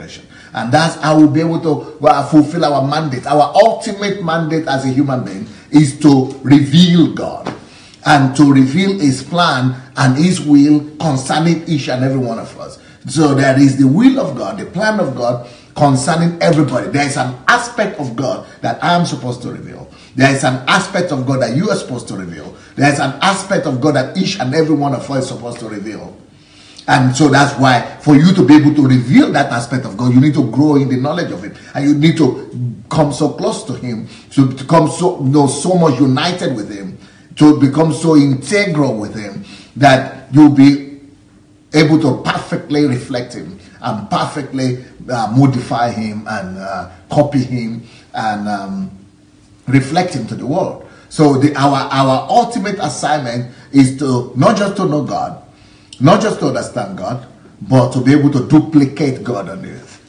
generation. And that's how we'll be able to fulfill our mandate. Our ultimate mandate as a human being is to reveal God and to reveal his plan and his will concerning each and every one of us. So there is the will of God, the plan of God concerning everybody. There is an aspect of God that I am supposed to reveal. There is an aspect of God that you are supposed to reveal. There is an aspect of God that each and every one of us is supposed to reveal. And so that's why for you to be able to reveal that aspect of God, you need to grow in the knowledge of Him. And you need to come so close to Him, to become so much united with Him, to become so integral with Him that you'll be able to perfectly reflect Him and perfectly modify Him and copy Him and reflect Him to the world. So our ultimate assignment is to not just to know God, not just to understand God, but to be able to duplicate God on the earth.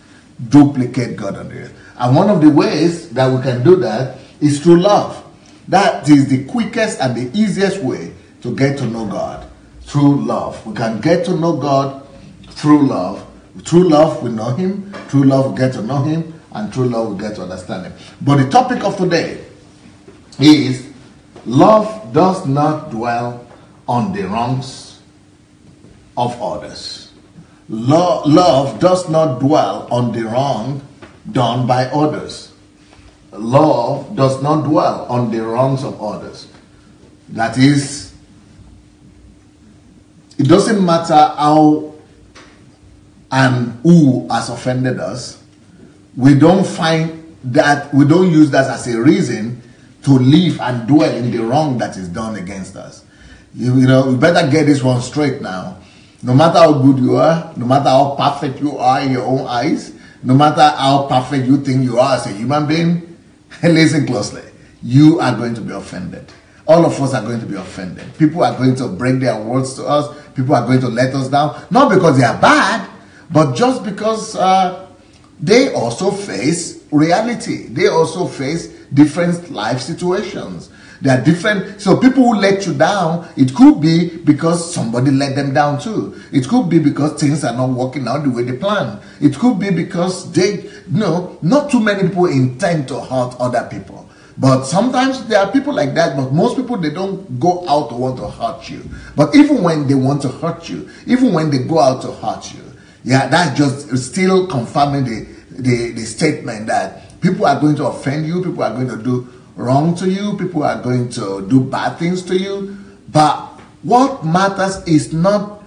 Duplicate God on the earth. And one of the ways that we can do that is through love. That is the quickest and the easiest way to get to know God. Through love. We can get to know God through love. Through love we know Him. Through love we get to know Him. And through love we get to understand Him. But the topic of today is love does not dwell on the wrongs of others. Love does not dwell on the wrong done by others. Love does not dwell on the wrongs of others. That is, it doesn't matter how and who has offended us. We don't use that as a reason to live and dwell in the wrong that is done against us. You know, we better get this one straight now. No matter how good you are, no matter how perfect you are in your own eyes, no matter how perfect you think you are as a human being, listen closely, you are going to be offended. All of us are going to be offended. People are going to break their words to us. People are going to let us down. Not because they are bad, but just because they also face reality. They also face different life situations. They are different. So people who let you down, it could be because somebody let them down too. It could be because things are not working out the way they plan. It could be because not too many people intend to hurt other people. But sometimes there are people like that, but most people, they don't go out to want to hurt you. But even when they want to hurt you, even when they go out to hurt you, yeah, that's just still confirming the statement that people are going to offend you, people are going to do wrong to you, people are going to do bad things to you. But what matters is not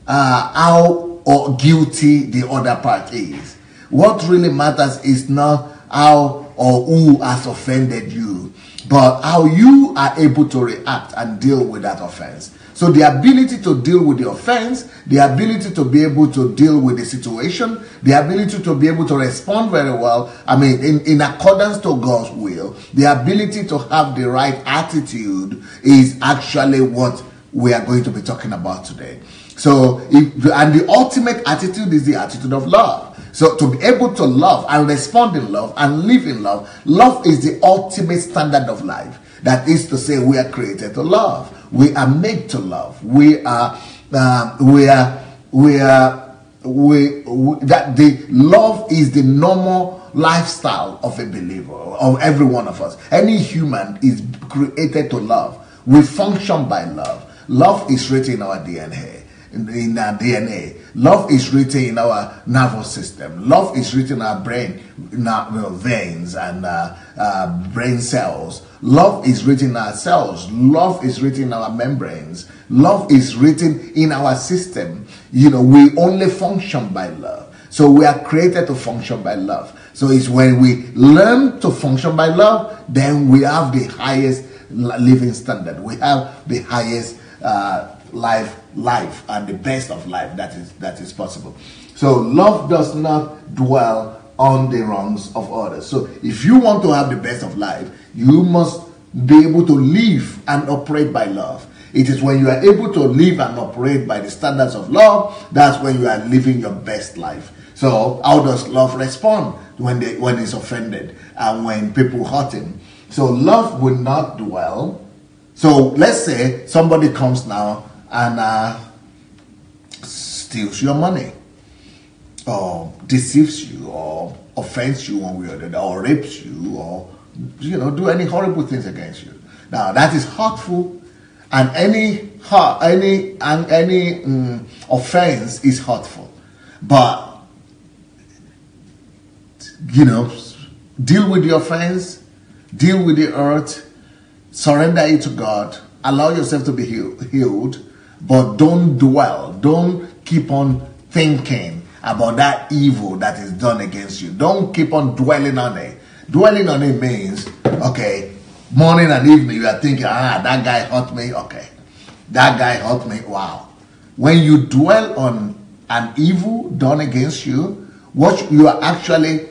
how or guilty the other part is. What really matters is not how or who has offended you, but how you are able to react and deal with that offense. So the ability to deal with the offense, the ability to be able to deal with the situation, the ability to be able to respond very well, I mean, in accordance to God's will, the ability to have the right attitude is actually what we are going to be talking about today. So, and the ultimate attitude is the attitude of love. So to be able to love and respond in love and live in love, love is the ultimate standard of life. That is to say, we are created to love. We are made to love. That the love is the normal lifestyle of a believer, of every one of us. Any human is created to love. We function by love. Love is written in our DNA. In our DNA. Love is written in our nervous system. Love is written in our brain, in our veins and brain cells. Love is written in our cells. Love is written in our membranes. Love is written in our system. You know, we only function by love. So we are created to function by love. So it's when we learn to function by love, then we have the highest living standard. We have the highest life and the best of life that is possible. So love does not dwell on the wrongs of others. So if you want to have the best of life, you must be able to live and operate by love. It is when you are able to live and operate by the standards of love, that's when you are living your best life. So how does love respond when it's offended and when people hurt him? So love will not dwell. So let's say somebody comes now and steals your money, or deceives you or offends you one way or the other, or rapes you, or do any horrible things against you. Now that is hurtful, and any offense is hurtful. But deal with the offense, deal with the hurt, surrender it to God, allow yourself to be healed, but don't dwell, don't keep on thinking about that evil that is done against you. Don't keep on dwelling on it. Dwelling on it means, okay, morning and evening you are thinking, that guy hurt me, okay, that guy hurt me, wow. When you dwell on an evil done against you, what you are actually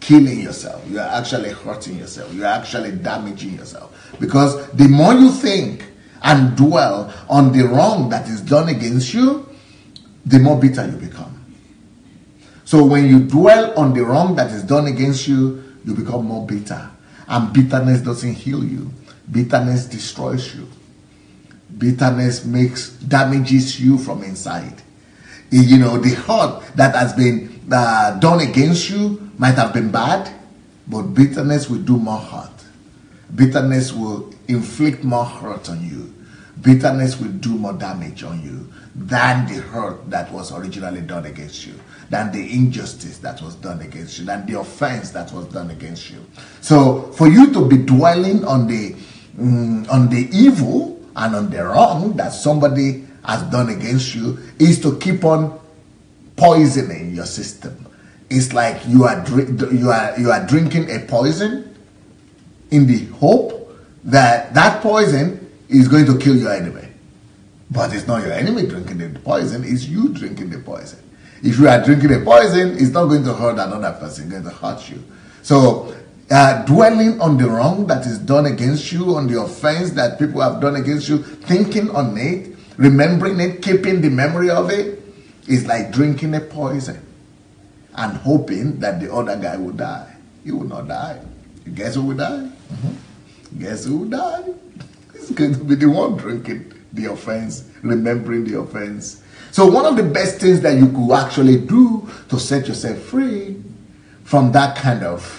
killing yourself, you are actually hurting yourself, you are actually damaging yourself. Because the more you think and dwell on the wrong that is done against you, the more bitter you become. So when you dwell on the wrong that is done against you, you become more bitter. And bitterness doesn't heal you. Bitterness destroys you. Bitterness damages you from inside. The hurt that has been done against you might have been bad, but bitterness will do more hurt. Bitterness will inflict more hurt on you. Bitterness will do more damage on you than the hurt that was originally done against you, than the injustice that was done against you, than the offense that was done against you. So for you to be dwelling on the evil and on the wrong that somebody has done against you is to keep on poisoning your system. It's like you are drinking a poison in the hope that poison is going to kill your enemy. But it's not your enemy drinking the poison, it's you drinking the poison. If you are drinking the poison, it's not going to hurt another person, it's going to hurt you. So dwelling on the wrong that is done against you, on the offense that people have done against you, thinking on it, remembering it, keeping the memory of it, is like drinking a poison and hoping that the other guy will die. He will not die. You guess who will die? Guess who will die? It's going to be the one drinking the offense, remembering the offense. So one of the best things that you could actually do to set yourself free from that kind of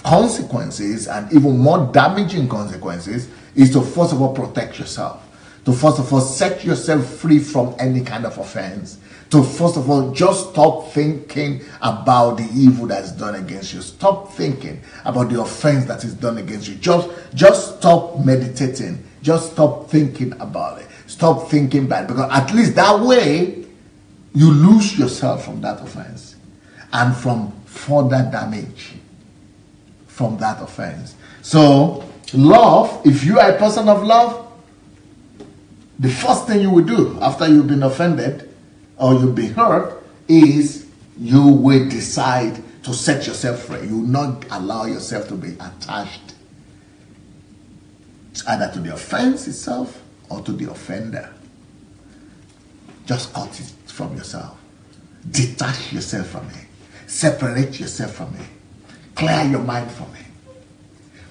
consequences, and even more damaging consequences, is to first of all protect yourself. To first of all set yourself free from any kind of offense. To first of all just stop thinking about the evil that is done against you. Stop thinking about the offense that is done against you. Just stop meditating. Just stop thinking about it. Stop thinking bad, because at least that way you lose yourself from that offense and from further damage from that offense. So love, if you are a person of love, the first thing you will do after you've been offended or you've been hurt is you will decide to set yourself free. You will not allow yourself to be attached either to the offense itself or to the offender. Just cut it from yourself. Detach yourself from it. Separate yourself from it. Clear your mind from it.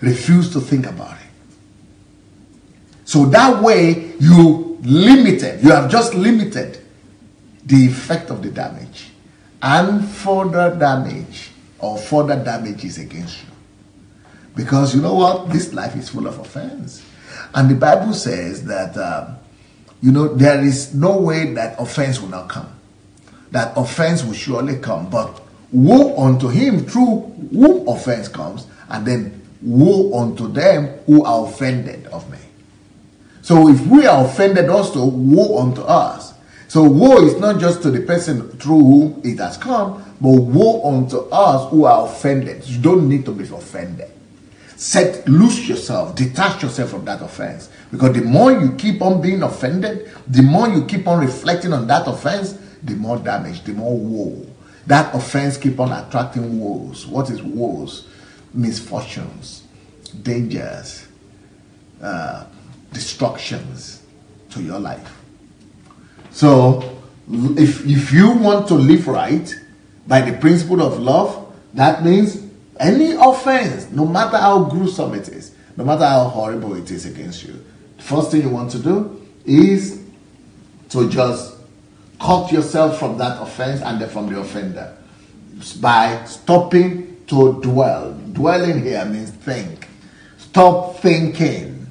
Refuse to think about it. So that way you have just limited the effect of the damage, and further damage or further damages against you. Because you know what? This life is full of offense. And the Bible says that, there is no way that offense will not come. That offense will surely come. But woe unto him through whom offense comes, and then woe unto them who are offended of me. So if we are offended also, woe unto us. So woe is not just to the person through whom it has come, but woe unto us who are offended. You don't need to be offended. Loose yourself, detach yourself from that offense. Because the more you keep on being offended, the more you keep on reflecting on that offense, the more damage, the more woe. That offense keep on attracting woes. What is woes? Misfortunes, dangers, destructions to your life. So if you want to live right by the principle of love, that means any offense, no matter how gruesome it is, no matter how horrible it is against you, the first thing you want to do is to just cut yourself from that offense and then from the offender by stopping to dwell. Dwelling here means think. Stop thinking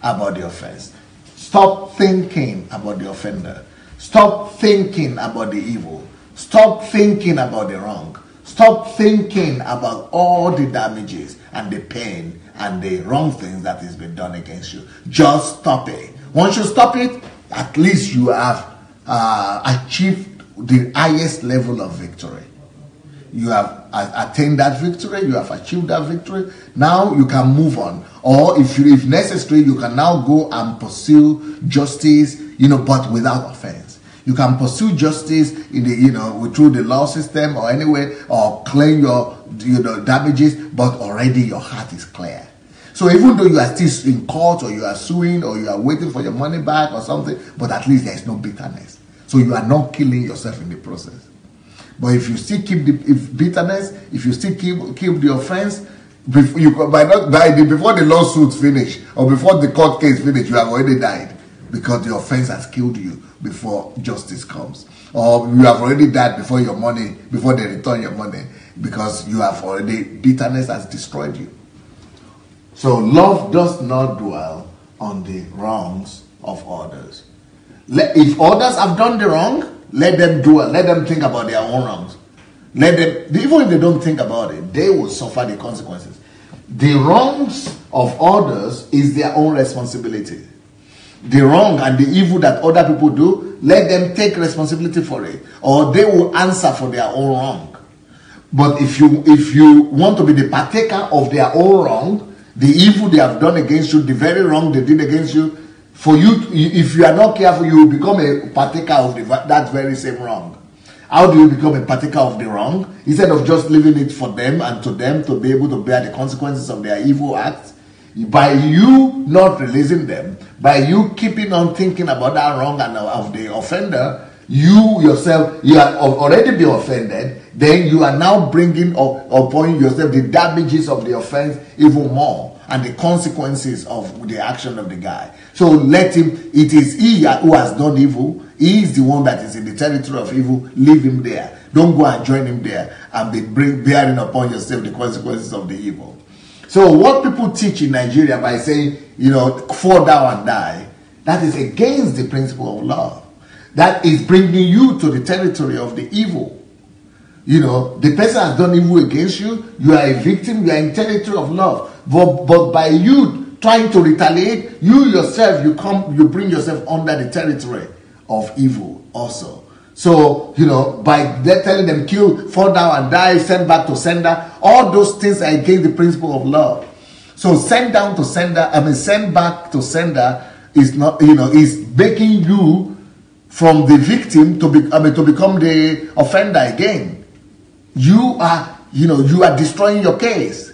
about the offense. Stop thinking about the offender. Stop thinking about the evil. Stop thinking about the wrong. Stop thinking about all the damages and the pain and the wrong things that has been done against you. Just stop it. Once you stop it, at least you have achieved the highest level of victory. You have attained that victory. You have achieved that victory. Now you can move on. Or if necessary, you can now go and pursue justice, but without offense. You can pursue justice in the, through the law system or anyway, or claim your, damages, but already your heart is clear. So even though you are still in court or you are suing or you are waiting for your money back or something, but at least there is no bitterness. So you are not killing yourself in the process. But if you still keep the bitterness, if you still keep the offense, before the lawsuit finish or before the court case finish, you have already died because the offense has killed you before justice comes, or you have already died before they return your money because you have already bitterness has destroyed you. So love does not dwell on the wrongs of others. If others have done the wrong, let them dwell. Let them think about their own wrongs. Let them, even if they don't think about it, they will suffer the consequences. The wrongs of others is their own responsibility. The wrong and the evil that other people do, let them take responsibility for it, or they will answer for their own wrong. But if you want to be the partaker of their own wrong, the evil they have done against you, the very wrong they did against you, for you, if you are not careful, you will become a partaker of that very same wrong. How do you become a partaker of the wrong? Instead of just leaving it for them and to them to be able to bear the consequences of their evil acts, by you not releasing them, by you keeping on thinking about that wrong and of the offender, you yourself, you have already been offended, then you are now bringing upon yourself the damages of the offense even more, and the consequences of the action of the guy. So let him, it is he who has done evil, he is the one that is in the territory of evil, leave him there. Don't go and join him there and be bearing upon yourself the consequences of the evil. So what people teach in Nigeria by saying, fall down and die, that is against the principle of love. That is bringing you to the territory of the evil. The person has done evil against you, you are a victim, you are in territory of love. But by you trying to retaliate, you yourself, you bring yourself under the territory of evil also. So, by telling them kill, fall down and die, send back to sender, all those things are against the principle of love. So send back to sender is not, is making you from the victim to become the offender again. You are destroying your case.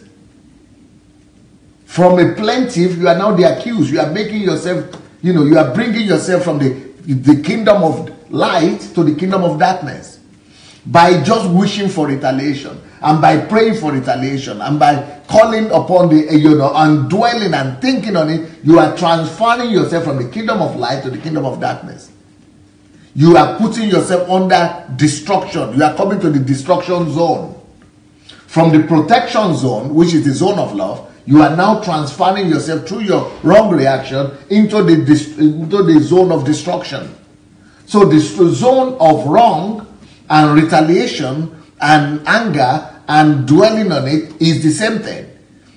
From a plaintiff, you are now the accused. You are making yourself, you are bringing yourself from the kingdom of light to the kingdom of darkness by just wishing for retaliation and by praying for retaliation and by calling upon and dwelling and thinking on it. You are transferring yourself from the kingdom of light to the kingdom of darkness. You are putting yourself under destruction. You are coming to the destruction zone. From the protection zone, which is the zone of love, you are now transferring yourself through your wrong reaction into the zone of destruction. So the zone of wrong and retaliation and anger and dwelling on it is the same thing.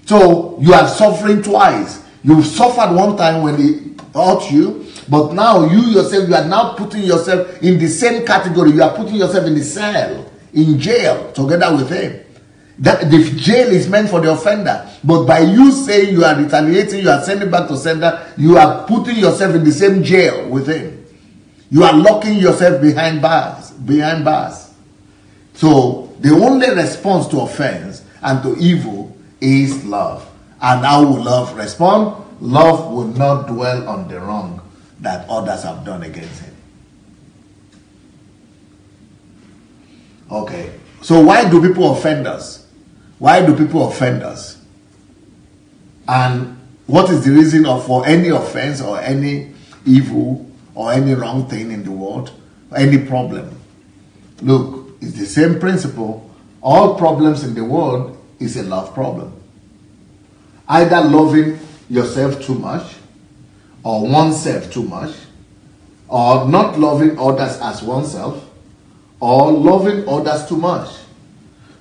So you are suffering twice. You've suffered one time when they hurt you, but now you yourself, you are now putting yourself in the same category. You are putting yourself in the cell, in jail, together with him. That the jail is meant for the offender, but by you saying you are retaliating, you are sending back to sender, you are putting yourself in the same jail with him. You are locking yourself behind bars. So the only response to offense and to evil is love. And how will love respond? Love will not dwell on the wrong that others have done against him. Okay, so why do people offend us? Why do people offend us? And what is the reason for any offense or any evil or any wrong thing in the world? any problem. Look, it's the same principle. All problems in the world is a love problem. Either loving yourself too much, or oneself too much, or not loving others as oneself, or loving others too much.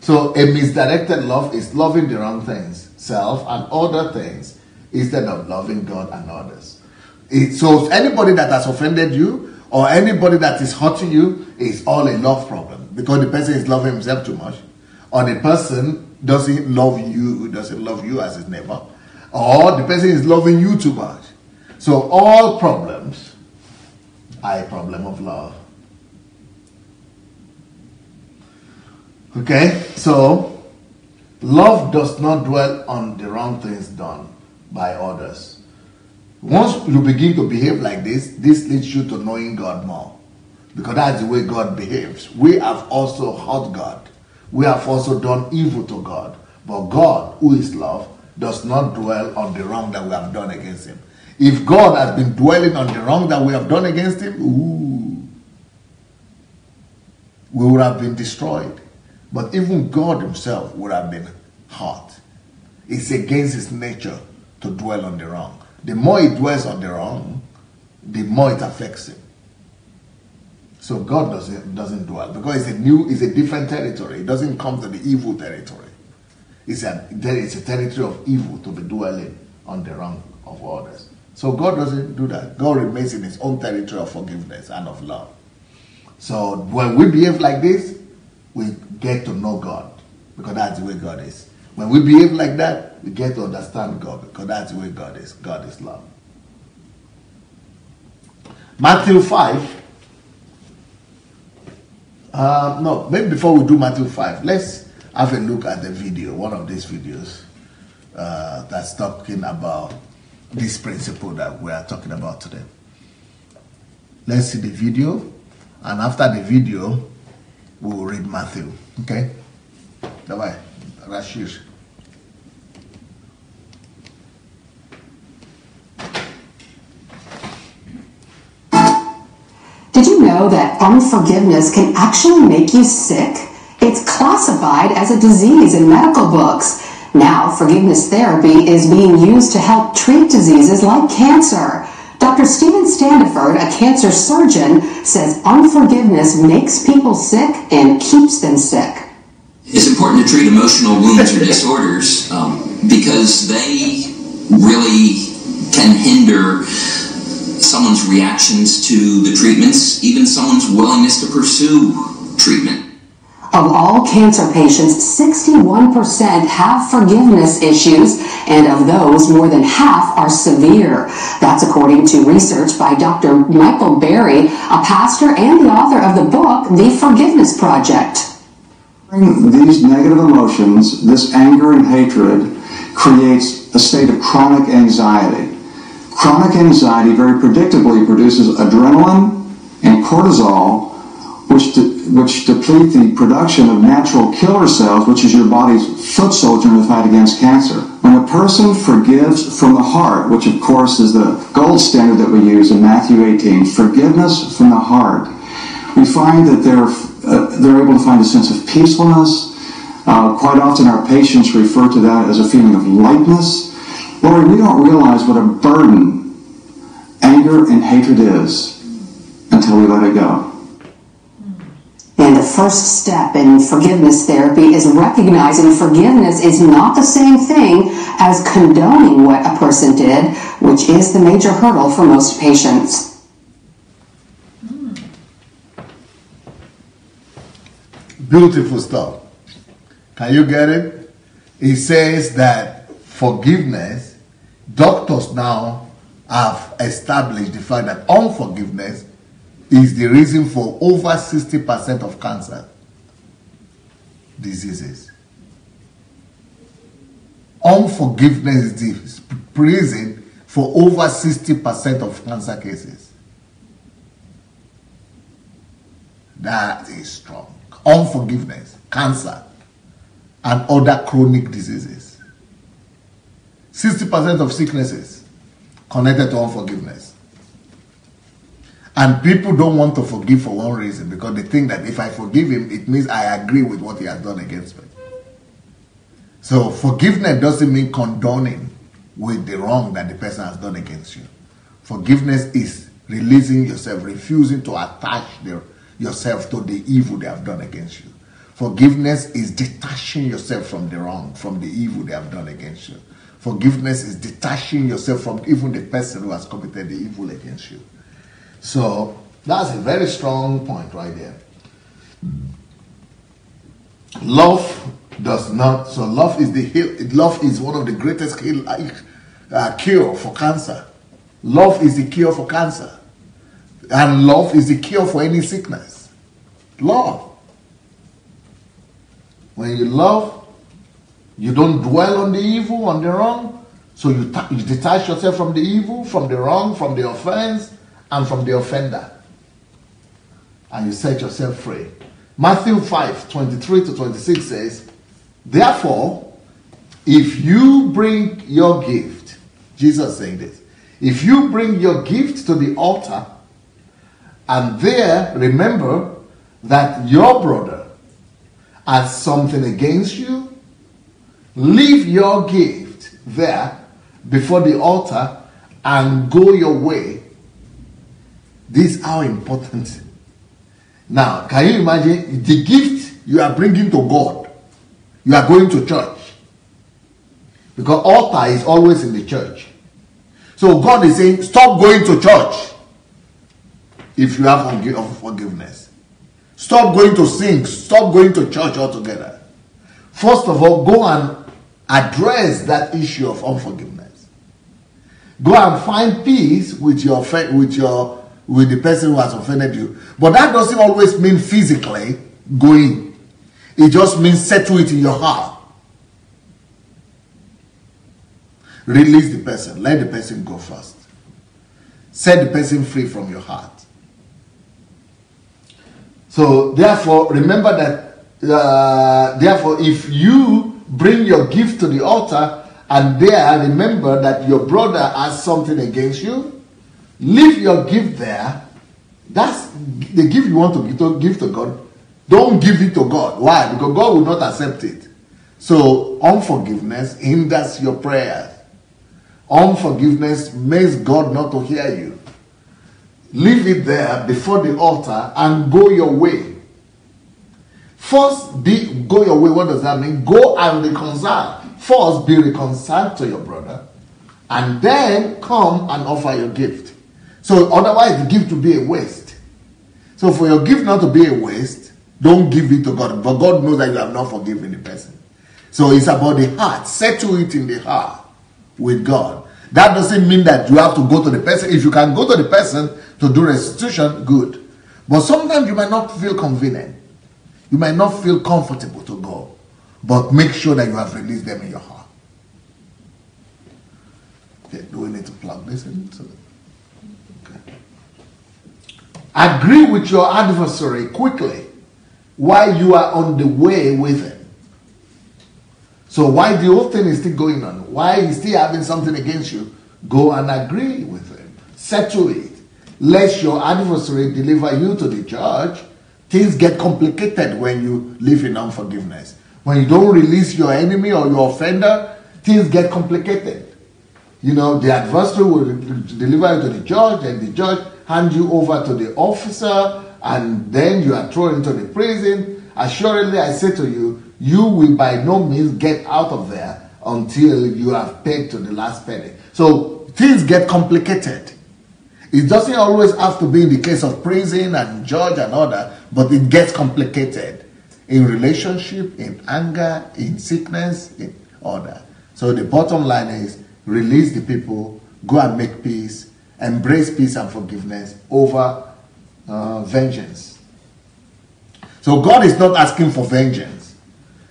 So a misdirected love is loving the wrong things, self and other things, instead of loving God and others. So anybody that has offended you, or anybody that is hurting you, is all a love problem, because the person is loving himself too much, or the person doesn't love you as his neighbor, or the person is loving you too much. So all problems are a problem of love. Okay, so love does not dwell on the wrong things done by others. Once you begin to behave like this leads you to knowing God more, because that's the way God behaves. We have also hurt God. We have also done evil to God. But God, who is love, does not dwell on the wrong that we have done against him. If God has been dwelling on the wrong that we have done against him, we would have been destroyed. But even God himself would have been hurt. It's against his nature to dwell on the wrong. The more he dwells on the wrong, the more it affects him. So God doesn't dwell, because it's a different territory. It doesn't come to the evil territory. It's a territory of evil to be dwelling on the wrong of others. So God doesn't do that. God remains in his own territory of forgiveness and of love. So when we behave like this, we get to know God, because that's the way God is. When we behave like that, we get to understand God, because that's the way God is. God is love. Matthew 5. Maybe before we do Matthew 5, let's have a look at the video, one of these videos that's talking about this principle that we are talking about today. Let's see the video, and after the video, we will read Matthew. Okay? Bye-bye. Rashish. Did you know that unforgiveness can actually make you sick? It's classified as a disease in medical books. Now, forgiveness therapy is being used to help treat diseases like cancer. Dr. Stephen Standiford, a cancer surgeon, says unforgiveness makes people sick and keeps them sick. It's important to treat emotional wounds or disorders because they really can hinder someone's reactions to the treatments, even someone's willingness to pursue treatment. Of all cancer patients, 61% have forgiveness issues, and of those, more than half are severe. That's according to research by Dr. Michael Berry, a pastor and the author of the book, The Forgiveness Project. These negative emotions, this anger and hatred, creates a state of chronic anxiety. Chronic anxiety very predictably produces adrenaline and cortisol, which deplete the production of natural killer cells, which is your body's foot soldier in the fight against cancer. When a person forgives from the heart, which of course is the gold standard that we use in Matthew 18, forgiveness from the heart, we find that they're able to find a sense of peacefulness. Quite often our patients refer to that as a feeling of lightness. Lord, we don't realize what a burden anger and hatred is until we let it go. And the first step in forgiveness therapy is recognizing forgiveness is not the same thing as condoning what a person did, which is the major hurdle for most patients. Beautiful stuff. Can you get it? He says that forgiveness, doctors now have established the fact that unforgiveness is the reason for over 60% of cancer diseases. Unforgiveness is the reason for over 60% of cancer cases. That is strong. Unforgiveness, cancer, and other chronic diseases. 60% of sicknesses connected to unforgiveness. And people don't want to forgive for one reason, because they think that if I forgive him, it means I agree with what he has done against me. So forgiveness doesn't mean condoning with the wrong that the person has done against you. Forgiveness is releasing yourself, refusing to attach yourself to the evil they have done against you. Forgiveness is detaching yourself from the wrong, from the evil they have done against you. Forgiveness is detaching yourself from even the person who has committed the evil against you. So that's a very strong point right there. Love does not. So love is love is one of the greatest cure for cancer. Love is the cure for cancer, and love is the cure for any sickness. Love. When you love, you don't dwell on the evil, on the wrong. So you detach yourself from the evil, from the wrong, from the offense, and from the offender. And you set yourself free. Matthew 5:23-26 says, therefore, if you bring your gift, Jesus saying this, if you bring your gift to the altar, and there remember that your brother has something against you, leave your gift there before the altar and go your way. This is how important. Now, can you imagine the gift you are bringing to God? You are going to church. Because altar is always in the church. So God is saying, stop going to church if you have unforgiveness. Stop going to sing. Stop going to church altogether. First of all, go and address that issue of unforgiveness. Go and find peace with the person who has offended you. But that doesn't always mean physically going. It just means settle it in your heart. Release the person. Let the person go first. Set the person free from your heart. So therefore, remember that, therefore, if you bring your gift to the altar and there remember that your brother has something against you, leave your gift there. That's the gift you want to give to God. Don't give it to God. Why? Because God will not accept it. So unforgiveness hinders your prayers. Unforgiveness makes God not to hear you. Leave it there before the altar and go your way. First, go your way. What does that mean? Go and reconcile. First, be reconciled to your brother, and then come and offer your gift. So otherwise, the gift will be a waste. So for your gift not to be a waste, don't give it to God. But God knows that you have not forgiven the person. So it's about the heart. Settle it in the heart with God. That doesn't mean that you have to go to the person. If you can go to the person to do restitution, good. But sometimes you might not feel convenient. You might not feel comfortable to go. But make sure that you have released them in your heart. Okay, do we need to plug this in? Okay. Agree with your adversary quickly while you are on the way with him. So while the whole thing is still going on, while he's still having something against you, go and agree with him. Settle it. Lest your adversary deliver you to the judge. Things get complicated when you live in unforgiveness. When you don't release your enemy or your offender, things get complicated. You know, the adversary will deliver you to the judge, and the judge hand you over to the officer, and then you are thrown into the prison. Assuredly, I say to you, you will by no means get out of there until you have paid to the last penny. So things get complicated. It doesn't always have to be in the case of prison and judge and all that, but it gets complicated in relationship, in anger, in sickness, in all that. So the bottom line is release the people, go and make peace, embrace peace and forgiveness over vengeance. So God is not asking for vengeance.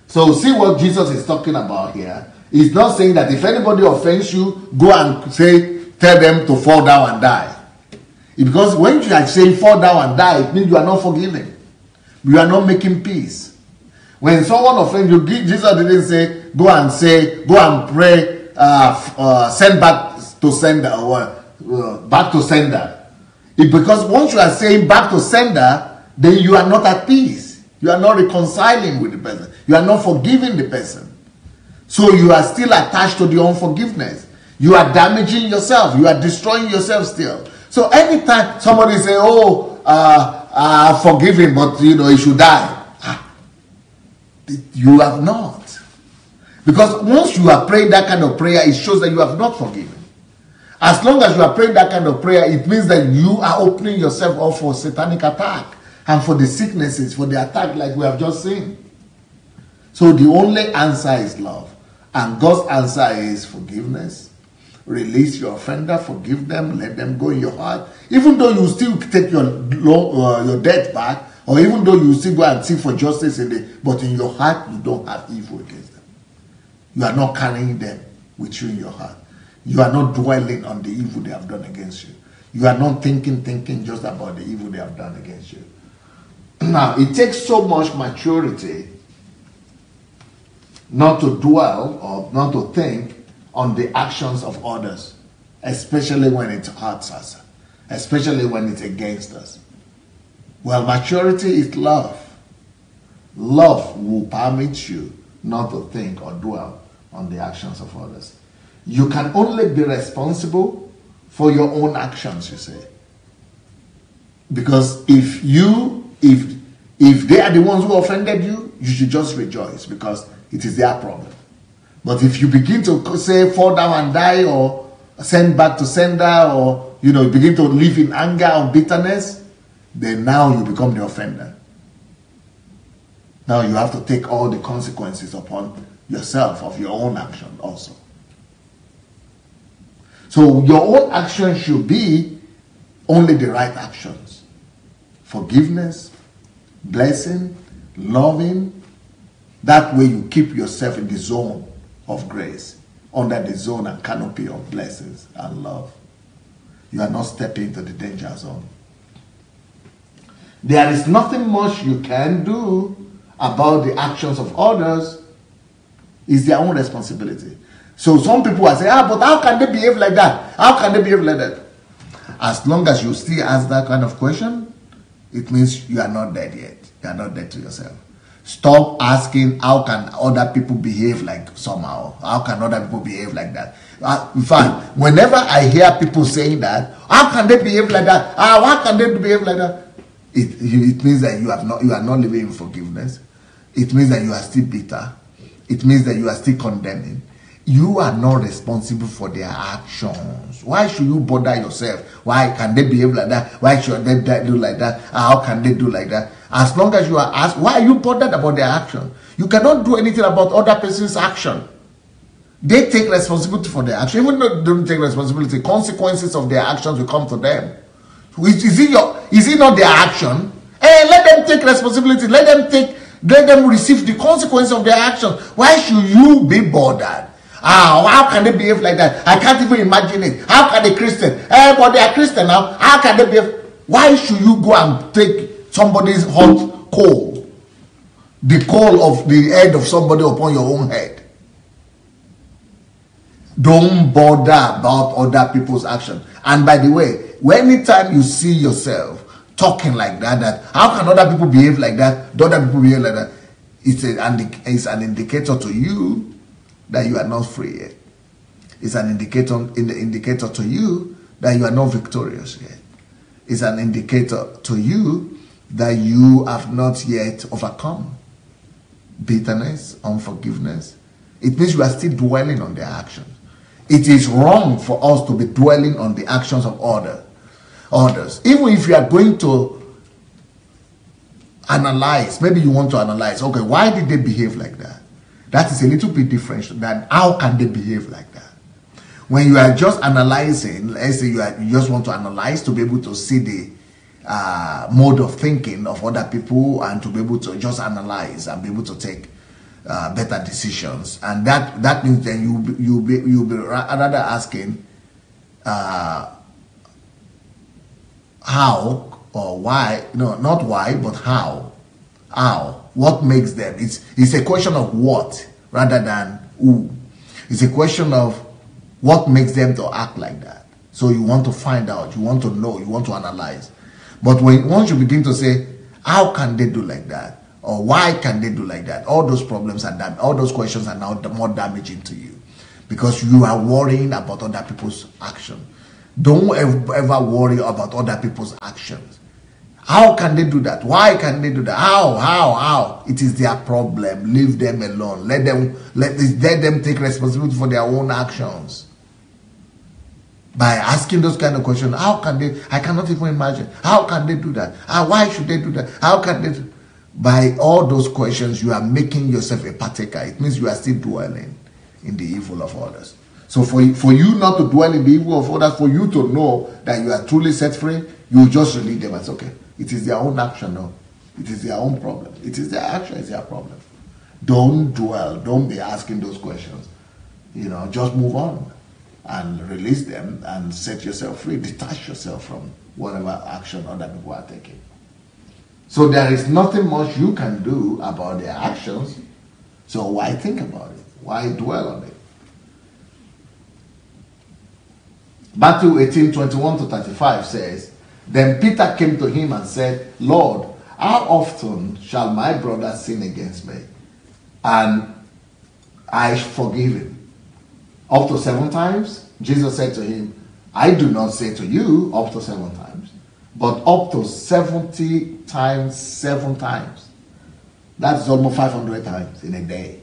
So see what Jesus is talking about here. He's not saying that if anybody offends you, go and tell them to fall down and die. Because when you are saying fall down and die, it means you are not forgiving. You are not making peace. When someone offends you, Jesus didn't say, go and pray, send back to sender, or back to sender. Because once you are saying back to sender, then you are not at peace. You are not reconciling with the person. You are not forgiving the person. So you are still attached to the unforgiveness. You are damaging yourself. You are destroying yourself still. So anytime somebody say, oh, forgive him, but he should die. You have not. Because once you are praying that kind of prayer, it shows that you have not forgiven. As long as you are praying that kind of prayer, it means that you are opening yourself up for satanic attack and for the sicknesses, for the attack like we have just seen. So the only answer is love. And God's answer is forgiveness. Release your offender, forgive them, let them go in your heart. Even though you still take your debt back, or even though you still go and seek for justice but in your heart you don't have evil against them. You are not carrying them with you in your heart. You are not dwelling on the evil they have done against you. You are not thinking just about the evil they have done against you. Now, it takes so much maturity not to dwell or not to think on the actions of others, especially when it hurts us, especially when it's against us. Well, maturity is love. Love will permit you not to think or dwell on the actions of others. You can only be responsible for your own actions, you say. Because if they are the ones who offended you, you should just rejoice because it is their problem. But if you begin to say fall down and die or send back to sender or begin to live in anger or bitterness, then now you become the offender. Now you have to take all the consequences upon yourself of your own action also. So your own action should be only the right actions. Forgiveness, blessing, loving. That way you keep yourself in the zone of grace, under the zone and canopy of blessings and love. You are not stepping into the danger zone. There is nothing much you can do about the actions of others. It's their own responsibility. So some people are saying, but how can they behave like that? How can they behave like that? As long as you still ask that kind of question, it means you are not dead yet. You are not dead to yourself. Stop asking, how can other people behave like somehow? How can other people behave like that? In fact, whenever I hear people saying that, how can they behave like that? How can they behave like that? It means that you are not living in forgiveness. It means that you are still bitter. It means that you are still condemning. You are not responsible for their actions. Why should you bother yourself? Why can they behave like that? Why should they do like that? How can they do like that? As long as you are asked, why are you bothered about their action? You cannot do anything about other person's action. They take responsibility for their action. Even though they don't take responsibility, consequences of their actions will come to them. Is it not their action? Hey, let them take responsibility. Let them receive the consequence of their actions. Why should you be bothered? How can they behave like that? I can't even imagine it. How can a Christian? But they are Christian now. How can they behave? Why should you go and take somebody's hot coal? The coal of the head of somebody upon your own head. Don't bother about other people's actions. And by the way, anytime you see yourself talking like that how can other people behave like that? Do other people behave like that? It's an indicator to you that you are not free yet. It's an indicator to you that you are not victorious yet. It's an indicator to you that you have not yet overcome bitterness, unforgiveness. It means you are still dwelling on their actions. It is wrong for us to be dwelling on the actions of others. Even if you are going to analyze, maybe you want to analyze, okay, why did they behave like that? That is a little bit different than how can they behave like that. When you are just analyzing, let's say you just want to analyze to be able to see the mode of thinking of other people and to be able to just analyze and be able to take better decisions. And that means then you'll be rather asking how or why, no, not why, but how. What makes them? It's a question of what rather than who. It's a question of what makes them to act like that. So you want to find out, you want to know, you want to analyze. But once you begin to say, how can they do like that? Or why can they do like that? All those problems are all those questions are now more damaging to you, because you are worrying about other people's action. Don't ever worry about other people's actions. How can they do that? Why can they do that? How? It is their problem. Leave them alone. Let them take responsibility for their own actions. By asking those kind of questions, how can they? I cannot even imagine. How can they do that? Why should they do that? How can they? By all those questions, you are making yourself a partaker. It means you are still dwelling in the evil of others. So for you not to dwell in the evil of others, for you to know that you are truly set free, you just release them as, okay, it is their own action, no. It is their own problem. It is their action, it's their problem. Don't dwell. Don't be asking those questions. Just move on and release them and set yourself free. Detach yourself from whatever action other people are taking. So there is nothing much you can do about their actions. So why think about it? Why dwell on it? Matthew 18:21-35 says, Then Peter came to him and said, Lord, how often shall my brother sin against me, and I forgive him? Up to 7 times? Jesus said to him, I do not say to you up to 7 times, but up to 70 times 7 times. That's almost 500 times in a day.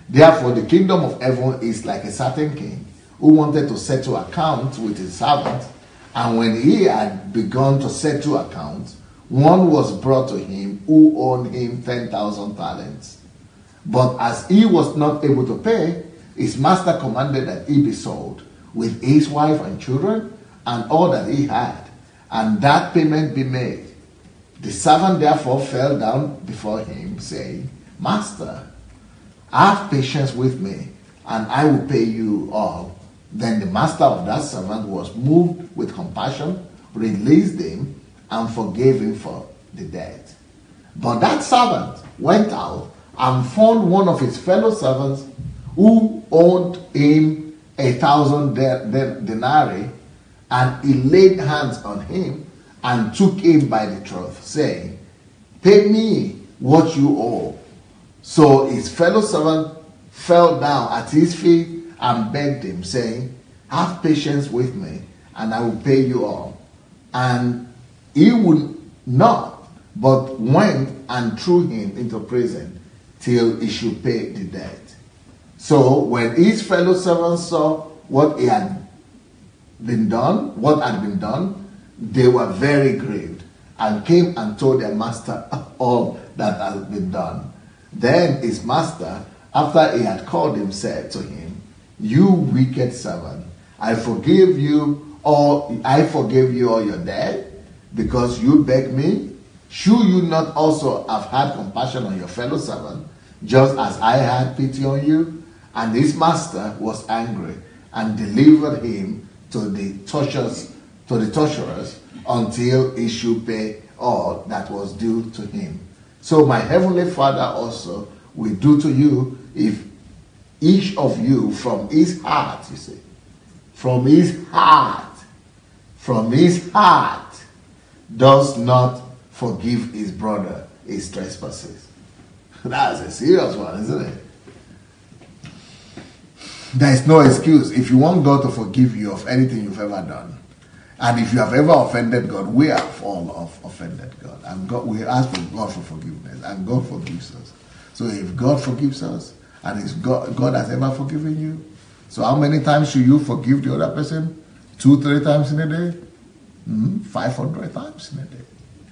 Therefore, the kingdom of heaven is like a certain king who wanted to settle accounts with his servant. And when he had begun to settle accounts, one was brought to him who owed him 10,000 talents. But as he was not able to pay, his master commanded that he be sold, with his wife and children, and all that he had, and that payment be made. The servant therefore fell down before him, saying, Master, have patience with me, and I will pay you all. Then the master of that servant was moved with compassion, released him, and forgave him for the debt. But that servant went out and found one of his fellow servants who owed him 1,000 denarii, and he laid hands on him and took him by the throat, saying, Pay me what you owe. So his fellow servant fell down at his feet and begged him, saying, Have patience with me, and I will pay you all. And he would not, but went and threw him into prison till he should pay the debt. So when his fellow servants saw what had been done, they were very grieved, and came and told their master all that had been done. Then his master, after he had called him, said to him, You wicked servant, I forgave you all your debt, because you begged me. Should you not also have had compassion on your fellow servant, just as I had pity on you? And his master was angry, and delivered him to the torturers until he should pay all that was due to him. So my heavenly Father also will do to you, if each of you from his heart, from his heart, does not forgive his brother his trespasses. That's a serious one, isn't it? There is no excuse. If you want God to forgive you of anything you've ever done, and if you have ever offended God, we have all offended God. And we ask for God for forgiveness, and God forgives us. So if God forgives us, and if God has ever forgiven you, so how many times should you forgive the other person? 2-3 times in a day? 500 times in a day.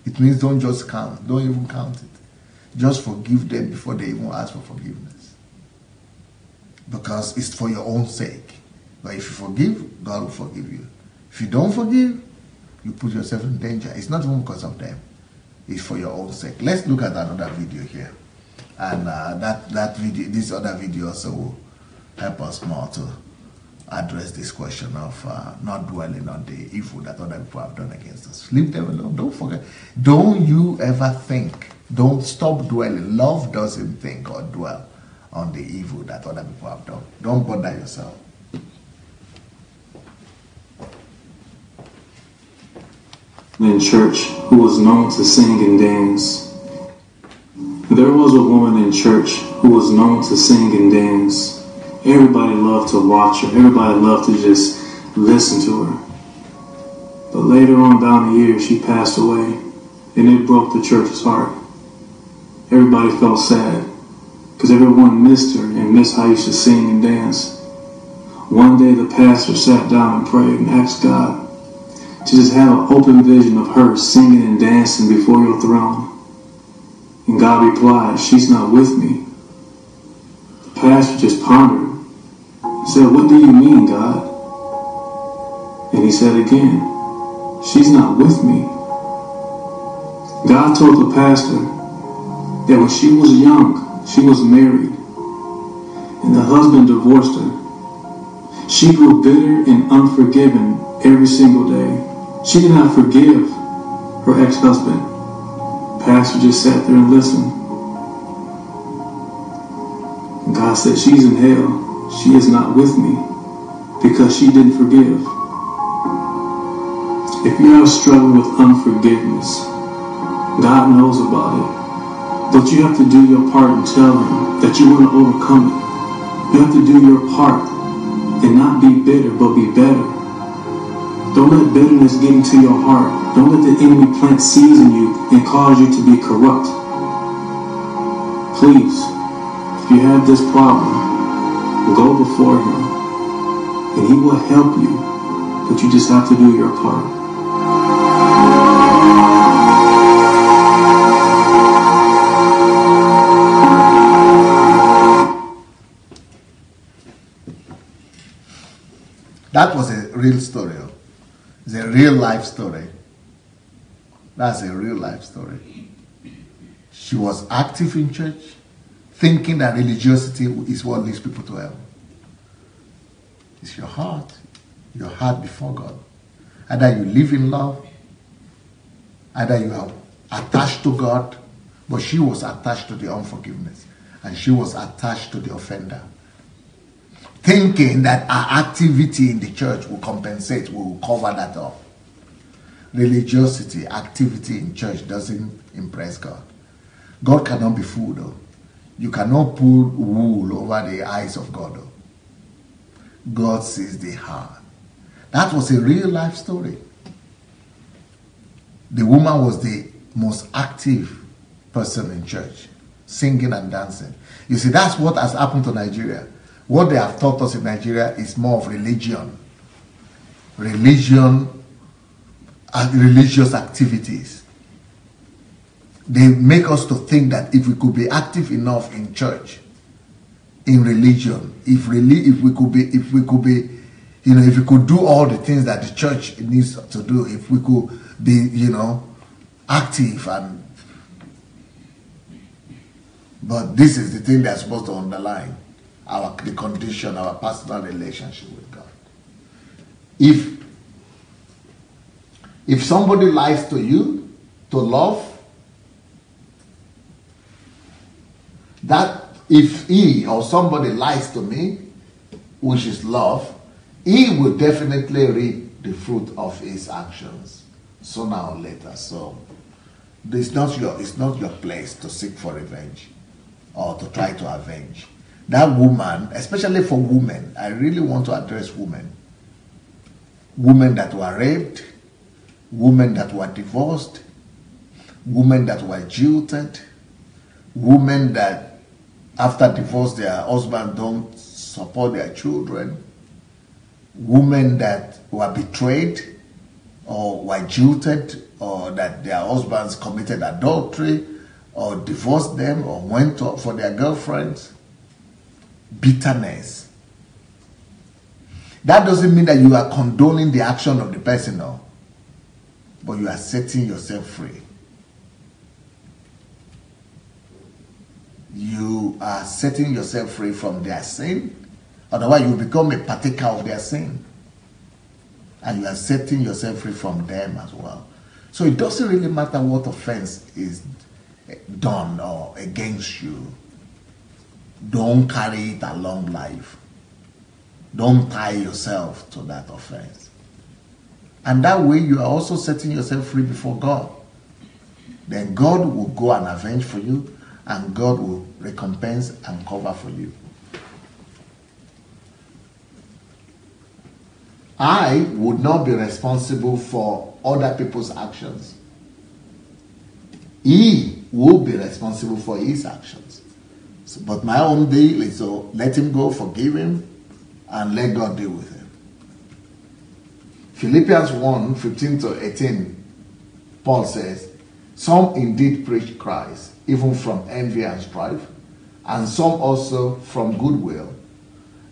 It means don't just count. Don't even count it. Just forgive them before they even ask for forgiveness. Because it's for your own sake. But if you forgive, God will forgive you. If you don't forgive, you put yourself in danger. It's not even because of them. It's for your own sake. Let's look at another video here. And this other video also will help us more to address this question of not dwelling on the evil that other people have done against us. Leave them alone. Don't forget. Don't you ever think. Don't stop dwelling. Love doesn't think or dwell on the evil that other people have done. Don't bother yourself. in church who was known to sing and dance. There was a woman in church who was known to sing and dance. Everybody loved to watch her. Everybody loved to just listen to her. But later on down the years, she passed away, and it broke the church's heart. Everybody felt sad because everyone missed her and missed how she used to sing and dance. One day the pastor sat down and prayed and asked God to just have an open vision of her singing and dancing before your throne. And God replied, "She's not with me." The pastor just pondered and said, "What do you mean, God?" And he said again, "She's not with me." God told the pastor that when she was young, she was married, and the husband divorced her. She grew bitter and unforgiving every single day. She did not forgive her ex-husband. Pastor just sat there and listened. And God said, "She's in hell. She is not with me because she didn't forgive." If you are struggling with unforgiveness, God knows about it. But you have to do your part and tell him that you want to overcome it. You have to do your part and not be bitter, but be better. Don't let bitterness get into your heart. Don't let the enemy plant seeds in you and cause you to be corrupt. Please, if you have this problem, go before him, and he will help you, but you just have to do your part. That was a real story. It's a real life story. That's a real life story. She was active in church, thinking that religiosity is what leads people to hell. It's your heart before God. Either you live in love, either you are attached to God, but she was attached to the unforgiveness, and she was attached to the offender, thinking that our activity in the church will compensate, will cover that up. Religiosity, activity in church doesn't impress God. God cannot be fooled, though. You cannot put wool over the eyes of God, though. God sees the heart. That was a real life story. The woman was the most active person in church, singing and dancing. You see, that's what has happened to Nigeria. What they have taught us in Nigeria is more of religion and religious activities. They make us to think that if we could be active enough in church, in religion, if we could do all the things that the church needs to do, if we could be, active but this is the thing that's supposed to underline the condition, our personal relationship with God. If somebody lies to you, to love, that if he or somebody lies to me, which is love, he will definitely reap the fruit of his actions sooner or later. So it's not your place to seek for revenge or to try to avenge. That woman, especially for women, I really want to address women. Women that were raped, women that were divorced, women that were jilted, women that after divorce their husband don't support their children, women that were betrayed or were jilted, or that their husbands committed adultery or divorced them or went for their girlfriends. Bitterness. That doesn't mean that you are condoning the action of the person, no, but you are setting yourself free. You are setting yourself free from their sin. Otherwise, you become a partaker of their sin. And you are setting yourself free from them as well. So it doesn't really matter what offense is done or against you. Don't carry it along life. Don't tie yourself to that offense. And that way you are also setting yourself free before God. Then God will go and avenge for you, and God will recompense and cover for you. I would not be responsible for other people's actions. He will be responsible for his actions. So, but my own deal is to let him go, forgive him, and let God deal with him. Philippians 1, 15 to 18, Paul says, some indeed preach Christ, even from envy and strife, and some also from goodwill.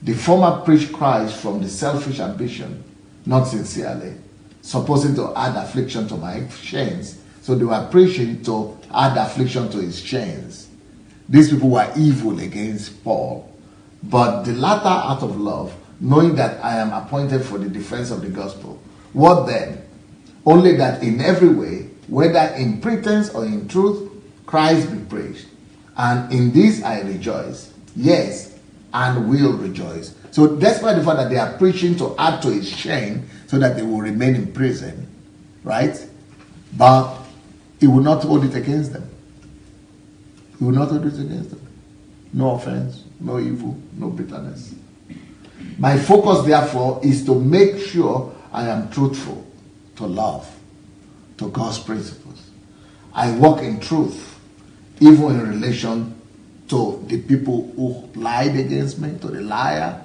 The former preached Christ from the selfish ambition, not sincerely, supposing to add affliction to my chains. So they were preaching to add affliction to his chains. These people were evil against Paul. But the latter out of love, knowing that I am appointed for the defense of the gospel. What then? Only that in every way, whether in pretense or in truth, Christ be praised. And in this I rejoice. Yes, and will rejoice. So despite the fact that they are preaching to add to his shame so that they will remain in prison, right? But he will not hold it against them. He will not hold it against them. No offense, no evil, no bitterness. My focus, therefore, is to make sure I am truthful to love, to God's principles. I walk in truth, even in relation to the people who lied against me, to the liar,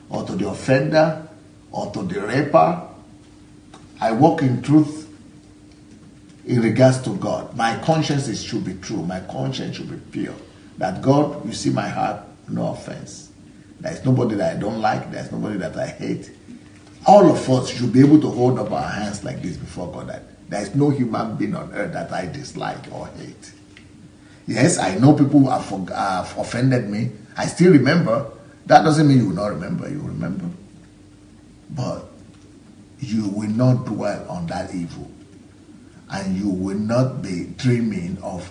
or to the offender, or to the raper. I walk in truth in regards to God. My conscience should be true. My conscience should be pure. That God, you see my heart, no offense. There's nobody that I don't like. There's nobody that I hate. All of us should be able to hold up our hands like this before God. That there's no human being on earth that I dislike or hate. Yes, I know people who have offended me. I still remember. That doesn't mean you will not remember. You will remember. But you will not dwell on that evil. And you will not be dreaming of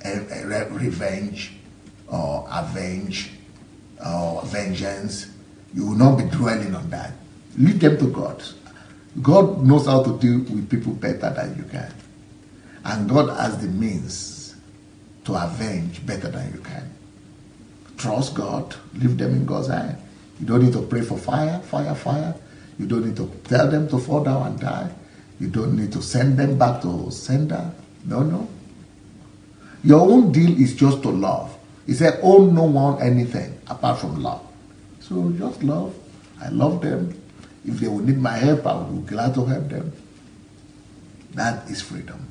revenge or avenge or vengeance. You will not be dwelling on that. Leave them to God. God knows how to deal with people better than you can. And God has the means to avenge better than you can. Trust God. Leave them in God's hand. You don't need to pray for fire, fire, fire. You don't need to tell them to fall down and die. You don't need to send them back to sender. No, no. Your own deal is just to love. He said, owe no one anything apart from love. So just love. I love them. If they will need my help, I will be glad to help them. That is freedom.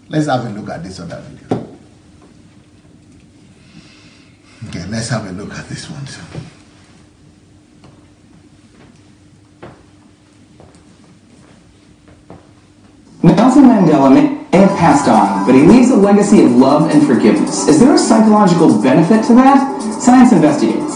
Let's have a look at this other video. Okay, let's have a look at this one too. Nelson Mandela may have passed on, but he leaves a legacy of love and forgiveness. Is there a psychological benefit to that? Science investigates.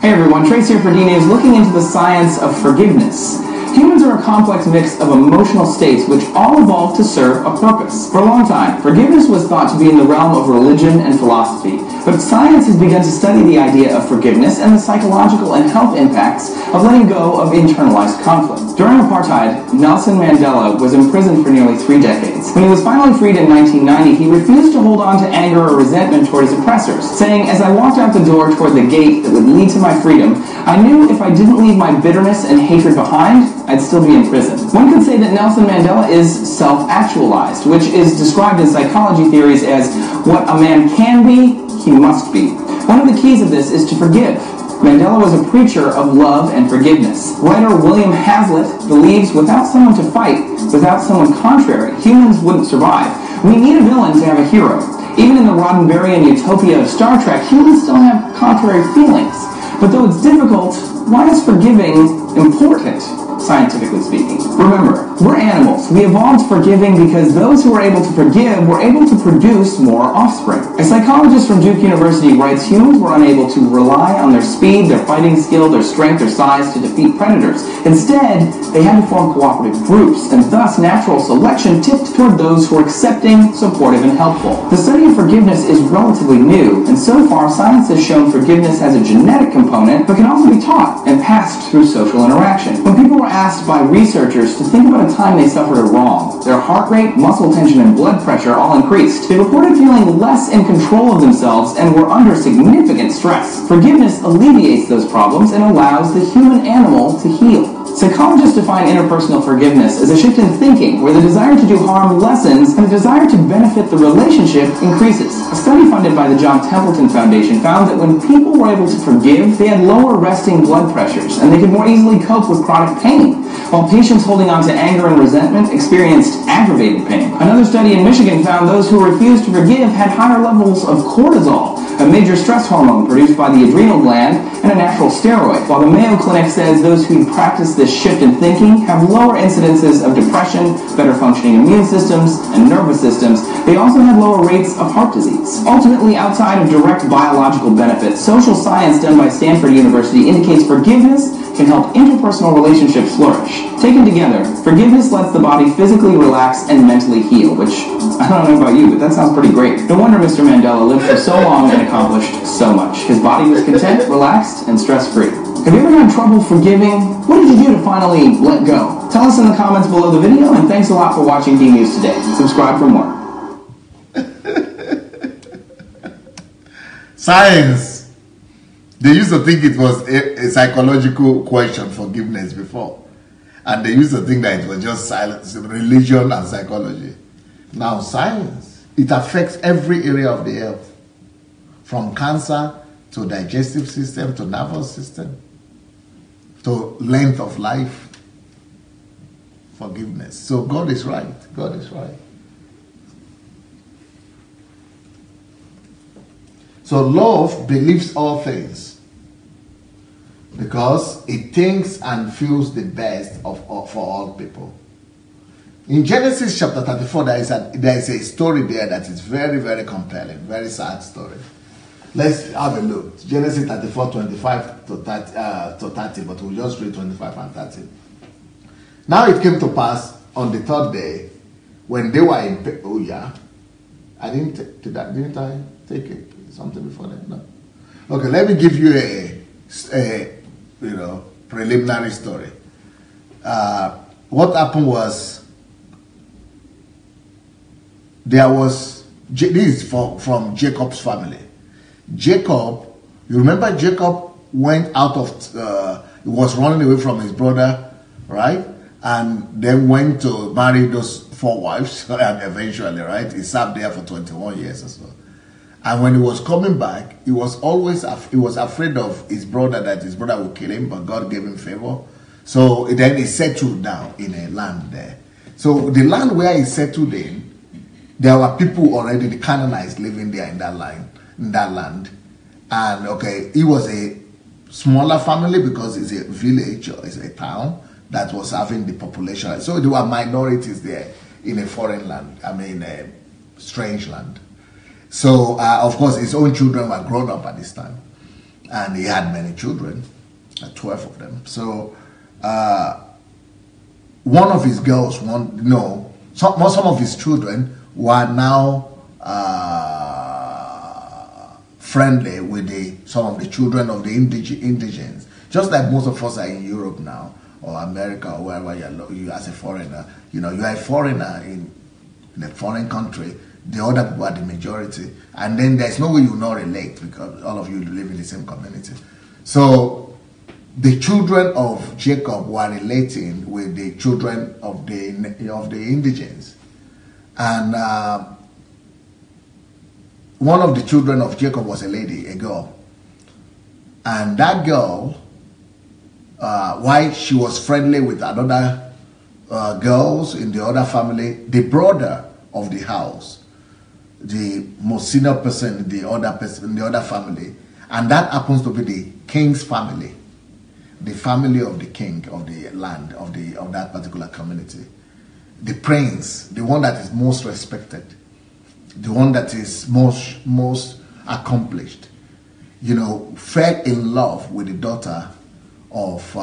Hey everyone, Trace here for D-News, looking into the science of forgiveness. Humans are a complex mix of emotional states which all evolved to serve a purpose. For a long time, forgiveness was thought to be in the realm of religion and philosophy, but science has begun to study the idea of forgiveness and the psychological and health impacts of letting go of internalized conflict. During apartheid, Nelson Mandela was imprisoned for nearly 3 decades. When he was finally freed in 1990, he refused to hold on to anger or resentment toward his oppressors, saying, "As I walked out the door toward the gate that would lead to my freedom, I knew if I didn't leave my bitterness and hatred behind, I'd still be in prison." One could say that Nelson Mandela is self-actualized, which is described in psychology theories as what a man can be, he must be. One of the keys of this is to forgive. Mandela was a preacher of love and forgiveness. Writer William Hazlitt believes without someone to fight, without someone contrary, humans wouldn't survive. We need a villain to have a hero. Even in the Roddenberryan utopia of Star Trek, humans still have contrary feelings. But though it's difficult, why is forgiving important? scientifically speaking. Remember, we're animals. We evolved forgiving because those who were able to forgive were able to produce more offspring. A psychologist from Duke University writes humans were unable to rely on their speed, their fighting skill, their strength, their size to defeat predators. Instead, they had to form cooperative groups, and thus natural selection tipped toward those who were accepting, supportive, and helpful. The study of forgiveness is relatively new, and so far science has shown forgiveness has a genetic component, but can also be taught and passed through social interaction. When people were asked by researchers to think about a time they suffered a wrong, their heart rate, muscle tension, and blood pressure all increased. They reported feeling less in control of themselves and were under significant stress. Forgiveness alleviates those problems and allows the human animal to heal. Psychologists define interpersonal forgiveness as a shift in thinking where the desire to do harm lessens and the desire to benefit the relationship increases. A study funded by the John Templeton Foundation found that when people were able to forgive, they had lower resting blood pressures and they could more easily cope with chronic pain, while patients holding on to anger and resentment experienced aggravated pain. Another study in Michigan found those who refused to forgive had higher levels of cortisol, a major stress hormone produced by the adrenal gland and a natural steroid, while the Mayo Clinic says those who practice this shift in thinking have lower incidences of depression, better functioning immune systems, and nervous systems. They also had lower rates of heart disease. Ultimately, outside of direct biological benefits, social science done by Stanford University indicates forgiveness can help interpersonal relationships flourish. Taken together, forgiveness lets the body physically relax and mentally heal, which, I don't know about you, but that sounds pretty great. No wonder Mr. Mandela lived for so long and accomplished so much. His body was content, relaxed, and stress-free. Have you ever had trouble forgiving? What did you do to finally let go? Tell us in the comments below the video, and thanks a lot for watching D-News Today. Subscribe for more. Science. They used to think it was a psychological question, forgiveness, before. And they used to think that it was just silence, religion and psychology. Now science, it affects every area of the health. From cancer to digestive system, to nervous system, to length of life. Forgiveness. So God is right. God is right. So love believes all things because it thinks and feels the best for all people. In Genesis chapter 34, there is a story there that is very, very compelling, very sad story. Let's have a look. Genesis 34, 25 to 30, but we'll just read 25 and 30. Now it came to pass on the third day, when they were in didn't I take it? Something before that? No. Okay, let me give you a preliminary story. What happened was, this is from Jacob's family. Jacob, you remember Jacob went out of, he was running away from his brother, right? And then went to marry those 4 wives, and eventually, right? He served there for 21 years or so. And when he was coming back, he was afraid of his brother, that his brother would kill him, but God gave him favor. So then he settled down in a land there. So the land where he settled in, there were people already, the Canaanites, living there in that land. And okay, he was a smaller family because it's a village or it's a town that was having the population. So there were minorities there in a foreign land, a strange land. So, of course, his own children were grown up at this time. And he had many children, 12 of them. So, one of his girls, some of his children were now friendly with some of the children of the indigents. Just like most of us are in Europe now, or America, or wherever you as a foreigner. You are a foreigner in a foreign country. The other people are the majority, and then there's no way you not relate because all of you live in the same community. So the children of Jacob were relating with the children of the indigents, and one of the children of Jacob was a girl, and that girl, while she was friendly with another girls in the other family, the brother of the house, the most senior person in the other family, and that happens to be the king's family, the family of the king of the land of that particular community, the prince, the one that is most respected, the one that is most accomplished, you know, fell in love with the daughter of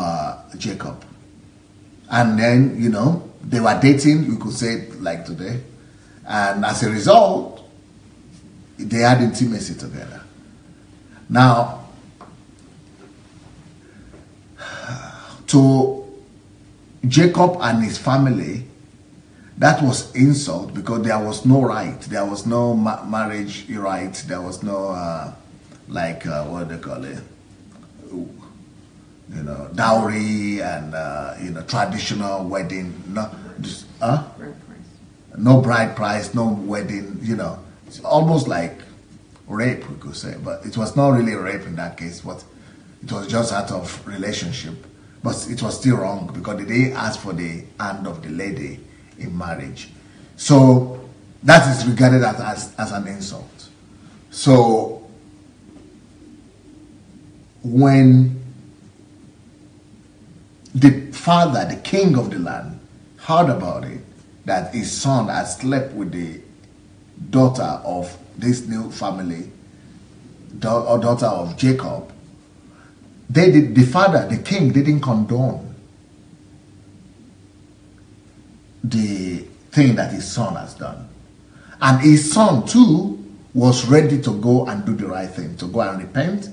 Jacob. And then, you know, they were dating, you could say it like today. And as a result, they had intimacy together. Now, to Jacob and his family, that was insult because there was no right. There was no marriage right. There was no, what do they call it? You know, dowry and, you know, traditional wedding. No, just, no bride price, no wedding, you know. It's almost like rape, we could say. But it was not really rape in that case. But it was just out of relationship. But it was still wrong because they asked for the hand of the lady in marriage. So that is regarded as an insult. So when the father, the king of the land, heard about it, that his son had slept with the daughter of this new family, or daughter of Jacob, the father, the king, didn't condone the thing that his son has done. And his son too was ready to go and do the right thing, to go and repent,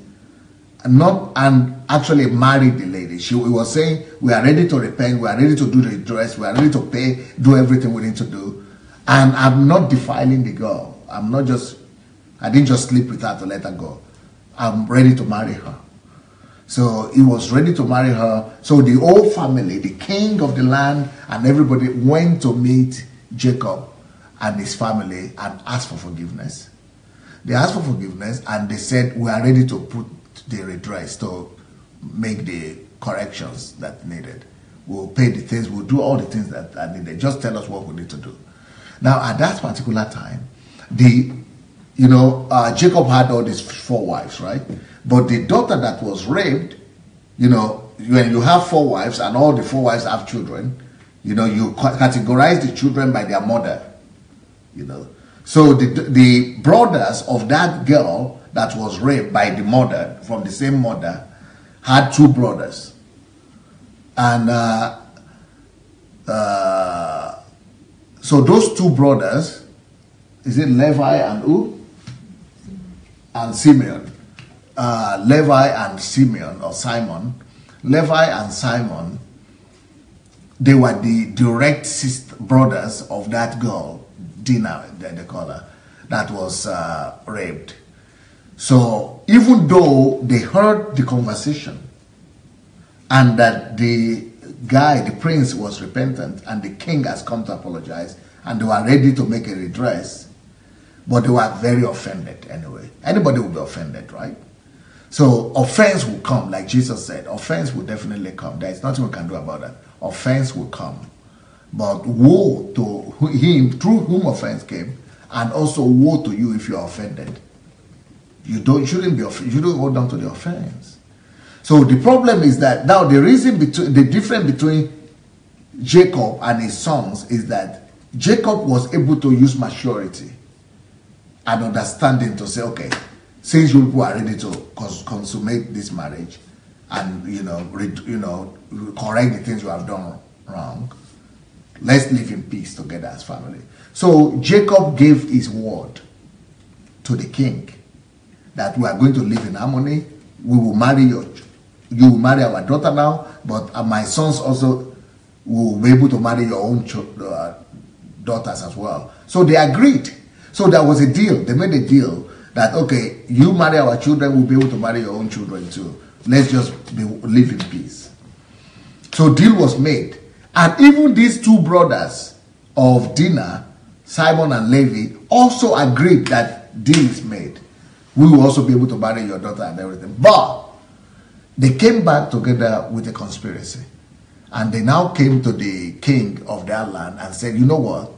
and actually marry the lady. He was saying, we are ready to repent, we are ready to do the dress, we are ready to pay, do everything we need to do. And I'm not defiling the girl. I didn't just sleep with her to let her go. I'm ready to marry her. So he was ready to marry her. So the whole family, the king of the land and everybody went to meet Jacob and his family and asked for forgiveness. They asked for forgiveness and they said, we are ready to put the redress, to make the corrections that needed. We'll pay the things, we'll do all the things that are needed. Just tell us what we need to do. Now at that particular time, Jacob had all these 4 wives, right? But the daughter that was raped, you know, when you have 4 wives and all the 4 wives have children, you know, you categorize the children by their mother, you know. So the brothers of that girl that was raped by the mother, from the same mother, had 2 brothers. And so those 2 brothers, is it Levi and who? And Simeon. Levi and Simeon, or Simon. Levi and Simon, they were the direct brothers of that girl, Dinah, they call her, that was raped. So even though they heard the conversation and that the guy, the prince, was repentant and the king has come to apologize and they were ready to make a redress, but they were very offended anyway. Anybody will be offended, right? So offense will come, like Jesus said. Offense will definitely come. There is nothing we can do about that. Offense will come. But woe to him through whom offense came, and also woe to you if you are offended. You shouldn't be offended. You don't hold on to the offense. So the problem is that now the difference between Jacob and his sons is that Jacob was able to use maturity and understanding to say, okay, since you people are ready to consummate this marriage and correct the things you have done wrong, let's live in peace together as family. So Jacob gave his word to the king that we are going to live in harmony. We will marry you will marry our daughter now, but my sons also will be able to marry your own daughters as well. So they agreed. So there was a deal. They made a deal that, okay, you marry our children, we'll be able to marry your own children too. Let's just live in peace. So deal was made. And even these 2 brothers of Dinah, Simon and Levi, also agreed that deal is made. We will also be able to marry your daughter and everything. But they came back together with a conspiracy. And they now came to the king of their land and said, you know what?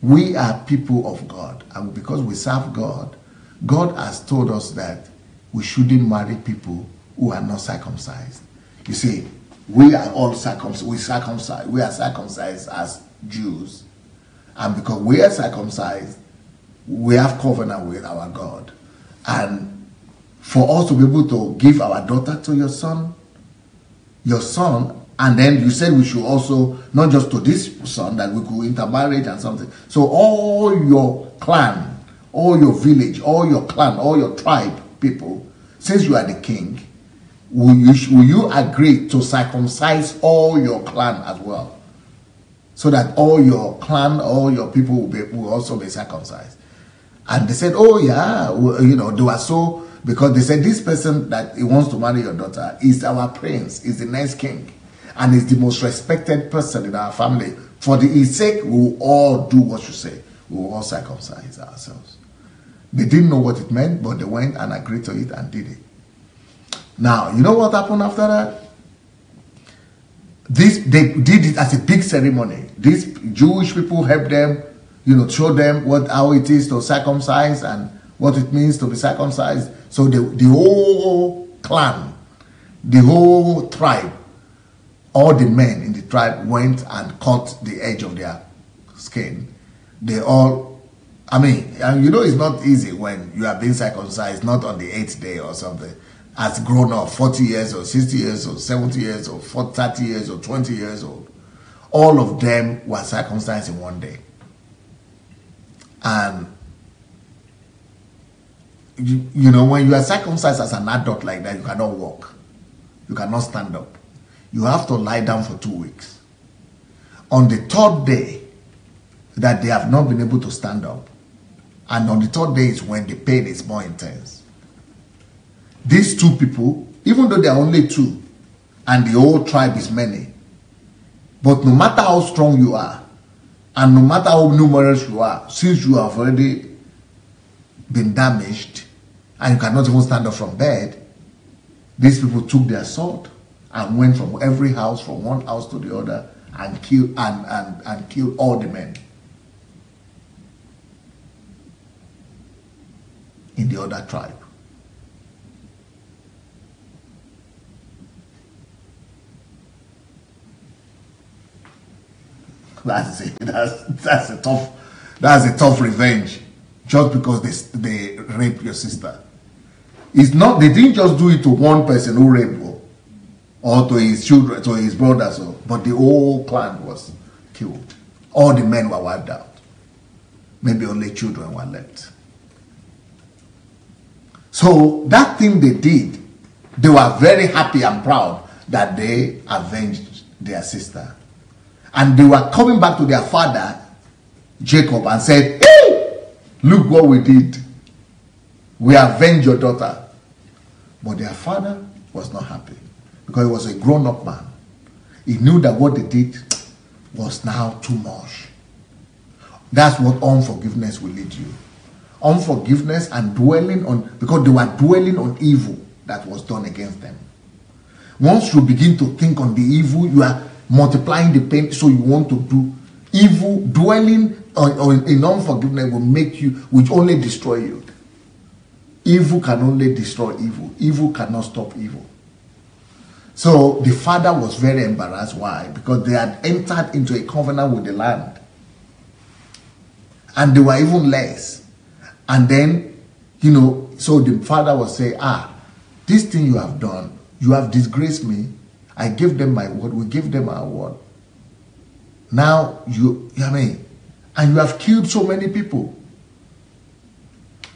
We are people of God. And because we serve God, God has told us that we shouldn't marry people who are not circumcised. You see, we are all circumcised. We are circumcised as Jews. And because we are circumcised, we have covenant with our God. And for us to be able to give our daughter to your son, and then you said we should also, not just to this son, that we could intermarriage and something. So all your clan, all your village, all your clan, all your tribe people, since you are the king, will you agree to circumcise all your clan as well? So that all your clan, all your people will also be circumcised. And they said, oh yeah, you know, they were so, because they said this person that he wants to marry your daughter is our prince, is the next king, and is the most respected person in our family. For his sake, we will all do what you say. We will all circumcise ourselves. They didn't know what it meant, but they went and agreed to it and did it. Now, you know what happened after that? They did it as a big ceremony. These Jewish people helped them, you know, show them how it is to circumcise and what it means to be circumcised. So the whole clan, the whole tribe, all the men in the tribe went and cut the edge of their skin. They all, I mean, and you know it's not easy when you are being circumcised, not on the 8th day or something. As grown up, 40 years or 60 years or 70 years or 30 years or 20 years old, all of them were circumcised in one day. And you know, when you are circumcised as an adult like that, you cannot walk, you cannot stand up, you have to lie down for 2 weeks. On the 3rd day that they have not been able to stand up, and on the 3rd day is when the pain is more intense. These two people, even though they are only two, and the whole tribe is many, but no matter how strong you are, and no matter how numerous you are, since you have already been damaged, and you cannot even stand up from bed, these people took their sword and went from every house, from one house to the other, and killed and killed all the men in the other tribe. That's it. That's a tough revenge, just because they raped your sister. It's not, they didn't just do it to one person who raped her, or to his children, to his brothers, but the whole clan was killed. All the men were wiped out. Maybe only children were left. So that thing they did, they were very happy and proud that they avenged their sister. And they were coming back to their father, Jacob, and said, hey, look what we did. We avenged your daughter. But their father was not happy, because he was a grown-up man. He knew that what they did was now too much. That's what unforgiveness will lead you. Unforgiveness and dwelling on, because they were dwelling on evil that was done against them. Once you begin to think on the evil, you are multiplying the pain, so you want to do evil. Dwelling in unforgiveness will make you, will only destroy you. Evil can only destroy evil. Evil cannot stop evil. So the father was very embarrassed. Why? Because they had entered into a covenant with the land, and they were even less. And then, you know, so the father was saying, this thing you have done, you have disgraced me. I gave them my word, we gave them our word. Now, and you have killed so many people.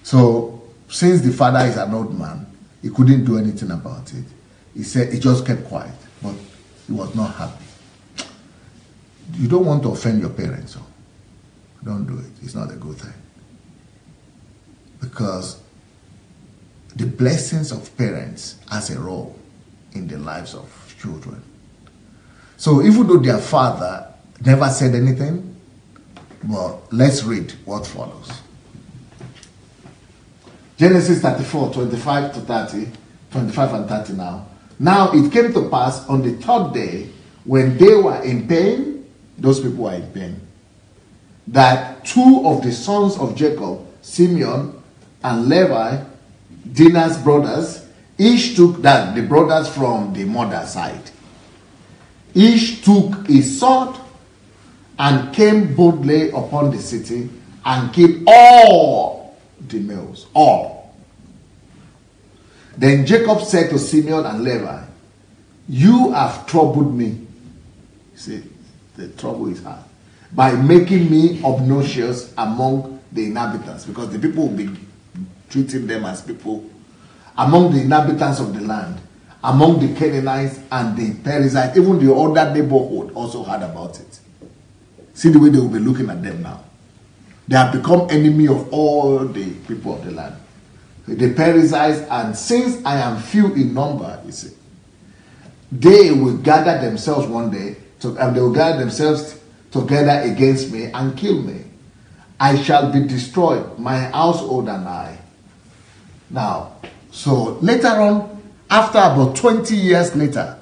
So, since the father is an old man, he couldn't do anything about it. He said, he just kept quiet, but he was not happy. You don't want to offend your parents, so don't do it. It's not a good thing. Because the blessings of parents has a role in the lives of children. So even though their father never said anything, but let's read what follows. Genesis 34, 25 to 30, 25 and 30 now. Now it came to pass on the 3rd day, when they were in pain, those people were in pain, that two of the sons of Jacob, Simeon and Levi, Dinah's brothers, Each took, that the brothers from the mother's side, each took a sword and came boldly upon the city and killed all the males, all. Then Jacob said to Simeon and Levi, you have troubled me. See, the trouble is hard. By making me obnoxious among the inhabitants, because the people will be treating them as people, among the inhabitants of the land, among the Canaanites and the Perizzites, even the other neighborhood also heard about it. See the way they will be looking at them now. They have become enemy of all the people of the land. The Perizzites, and since I am few in number, you see, they will gather themselves one day, and they will gather themselves together against me and kill me. I shall be destroyed, my household and I. Now, so later on, after about 20 years later,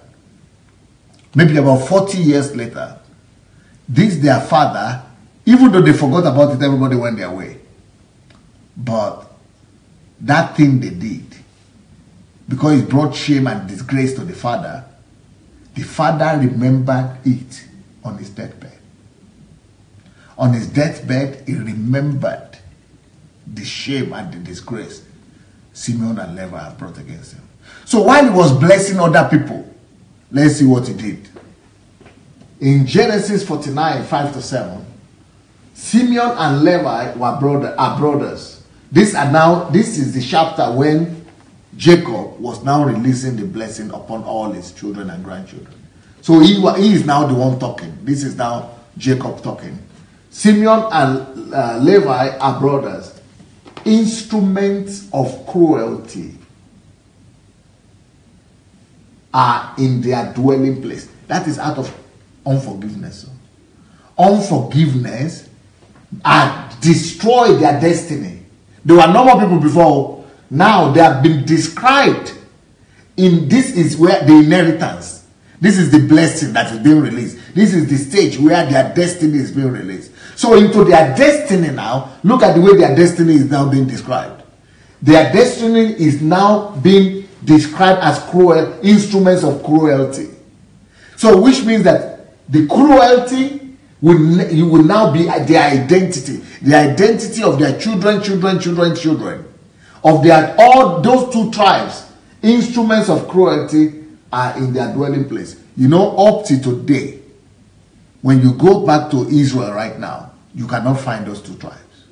maybe about 40 years later, this their father, even though they forgot about it, everybody went their way. But that thing they did, because it brought shame and disgrace to the father remembered it on his deathbed. On his deathbed, he remembered the shame and the disgrace Simeon and Levi have brought against him. So while he was blessing other people, let's see what he did. In Genesis 49, 5-7, Simeon and Levi are brothers. This is the chapter when Jacob was now releasing the blessing upon all his children and grandchildren. So he is now the one talking. This is now Jacob talking. Simeon and Levi are brothers. Instruments of cruelty are in their dwelling place. That is out of unforgiveness. Unforgiveness had destroyed their destiny. There were normal people before. Now they have been described in this is where the inheritance. This is the blessing that is being released. This is the stage where their destiny is being released. So into their destiny now, look at the way their destiny is now being described. Their destiny is now being described as cruel, instruments of cruelty. So which means that the cruelty will now be their identity. The identity of their children. Of their, all those two tribes, instruments of cruelty are in their dwelling place. You know, up to today, when you go back to Israel right now, you cannot find those two tribes.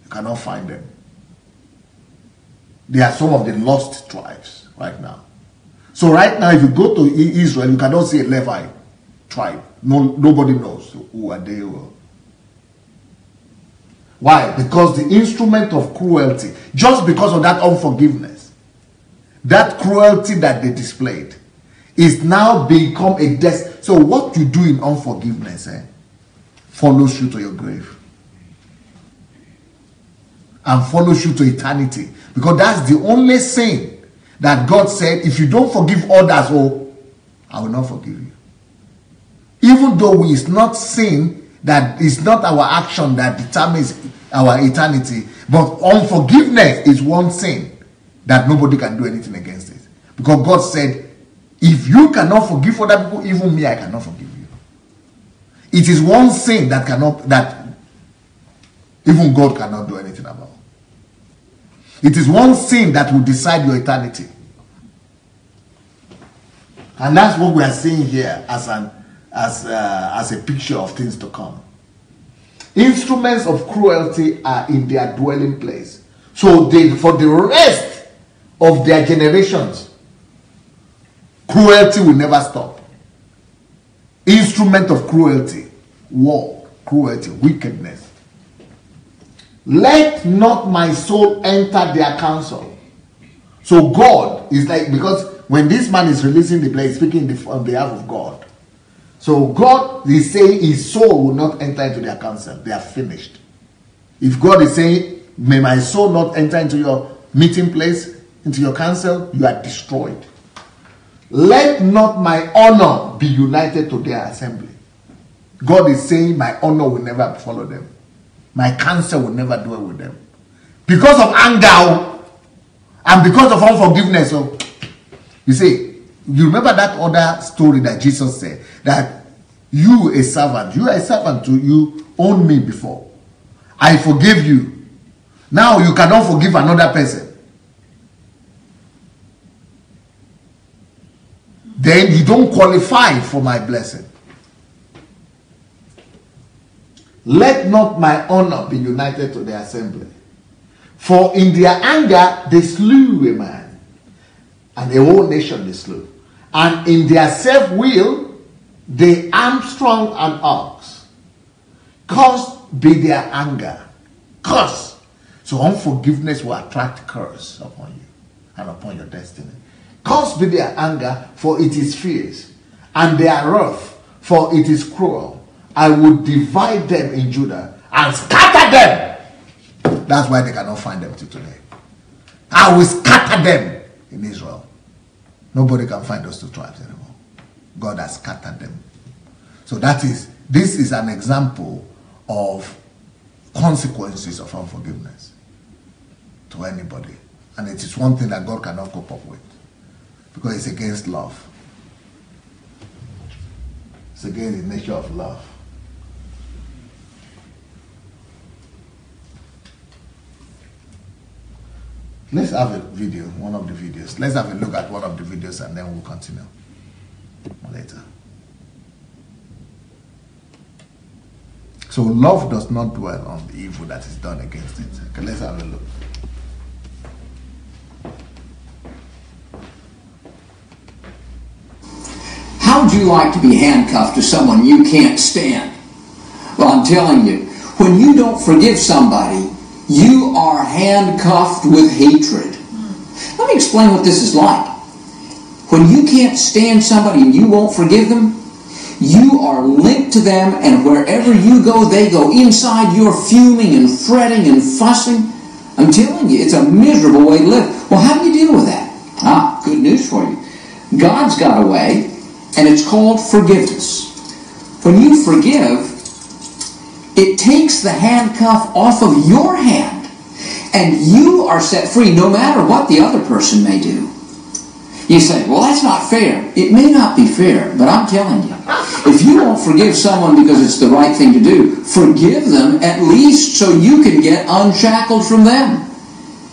You cannot find them. They are some of the lost tribes right now. So right now, if you go to Israel, you cannot see a Levi tribe. Nobody knows who are they. Why? Because the instrument of cruelty, just because of that unforgiveness, that cruelty that they displayed, is now become a death. So what you do in unforgiveness follows you to your grave. And follows you to eternity. Because that's the only sin that God said, if you don't forgive others, I will not forgive you. Even though it's not sin, that is not our action that determines our eternity, but unforgiveness is one sin that nobody can do anything against it. Because God said, if you cannot forgive other people, even me, I cannot forgive you. It is one sin that even God cannot do anything about. It is one sin that will decide your eternity. And that's what we are seeing here as a picture of things to come. Instruments of cruelty are in their dwelling place. So for the rest of their generations, cruelty will never stop. Instrument of cruelty, war, cruelty, wickedness. Let not my soul enter their counsel. So God is like, because when this man is releasing the blade, speaking on behalf of God, so God is saying his soul will not enter into their counsel. They are finished. If God is saying, may my soul not enter into your meeting place, into your counsel, you are destroyed. Let not my honor be united to their assembly. God is saying my honor will never follow them. My counsel will never dwell with them. Because of anger, And because of unforgiveness, so you see, you remember that other story that Jesus said, that you are a servant to you owned me before. I forgave you. Now you cannot forgive another person. Then you don't qualify for my blessing. Let not my honor be united to the assembly. For in their anger they slew a man, and a whole nation they slew. And in their self-will they armed strong an ox. Cursed be their anger. Curse. So unforgiveness will attract curse upon you and upon your destiny. Cursed be their anger, for it is fierce, and their wrath, for it is cruel. I will divide them in Judah and scatter them. That's why they cannot find them till today. I will scatter them in Israel. Nobody can find those two tribes anymore. God has scattered them. So this is an example of consequences of unforgiveness to anybody. And it is one thing that God cannot cope up with, because it's against love. It's against the nature of love. Let's have a video, one of the videos. Let's have a look at one of the videos and then we'll continue later. So love does not dwell on the evil that is done against it. Okay, let's have a look. How would you like to be handcuffed to someone you can't stand? Well, I'm telling you, when you don't forgive somebody, you are handcuffed with hatred. Let me explain what this is like. When you can't stand somebody and you won't forgive them, you are linked to them, and wherever you go, they go. Inside, you're fuming and fretting and fussing. I'm telling you, it's a miserable way to live. Well, how do you deal with that? Good news for you. God's got a way, and it's called forgiveness. When you forgive, it takes the handcuff off of your hand, and you are set free no matter what the other person may do. You say, well, that's not fair. It may not be fair, but I'm telling you, if you won't forgive someone because it's the right thing to do, forgive them at least so you can get unshackled from them.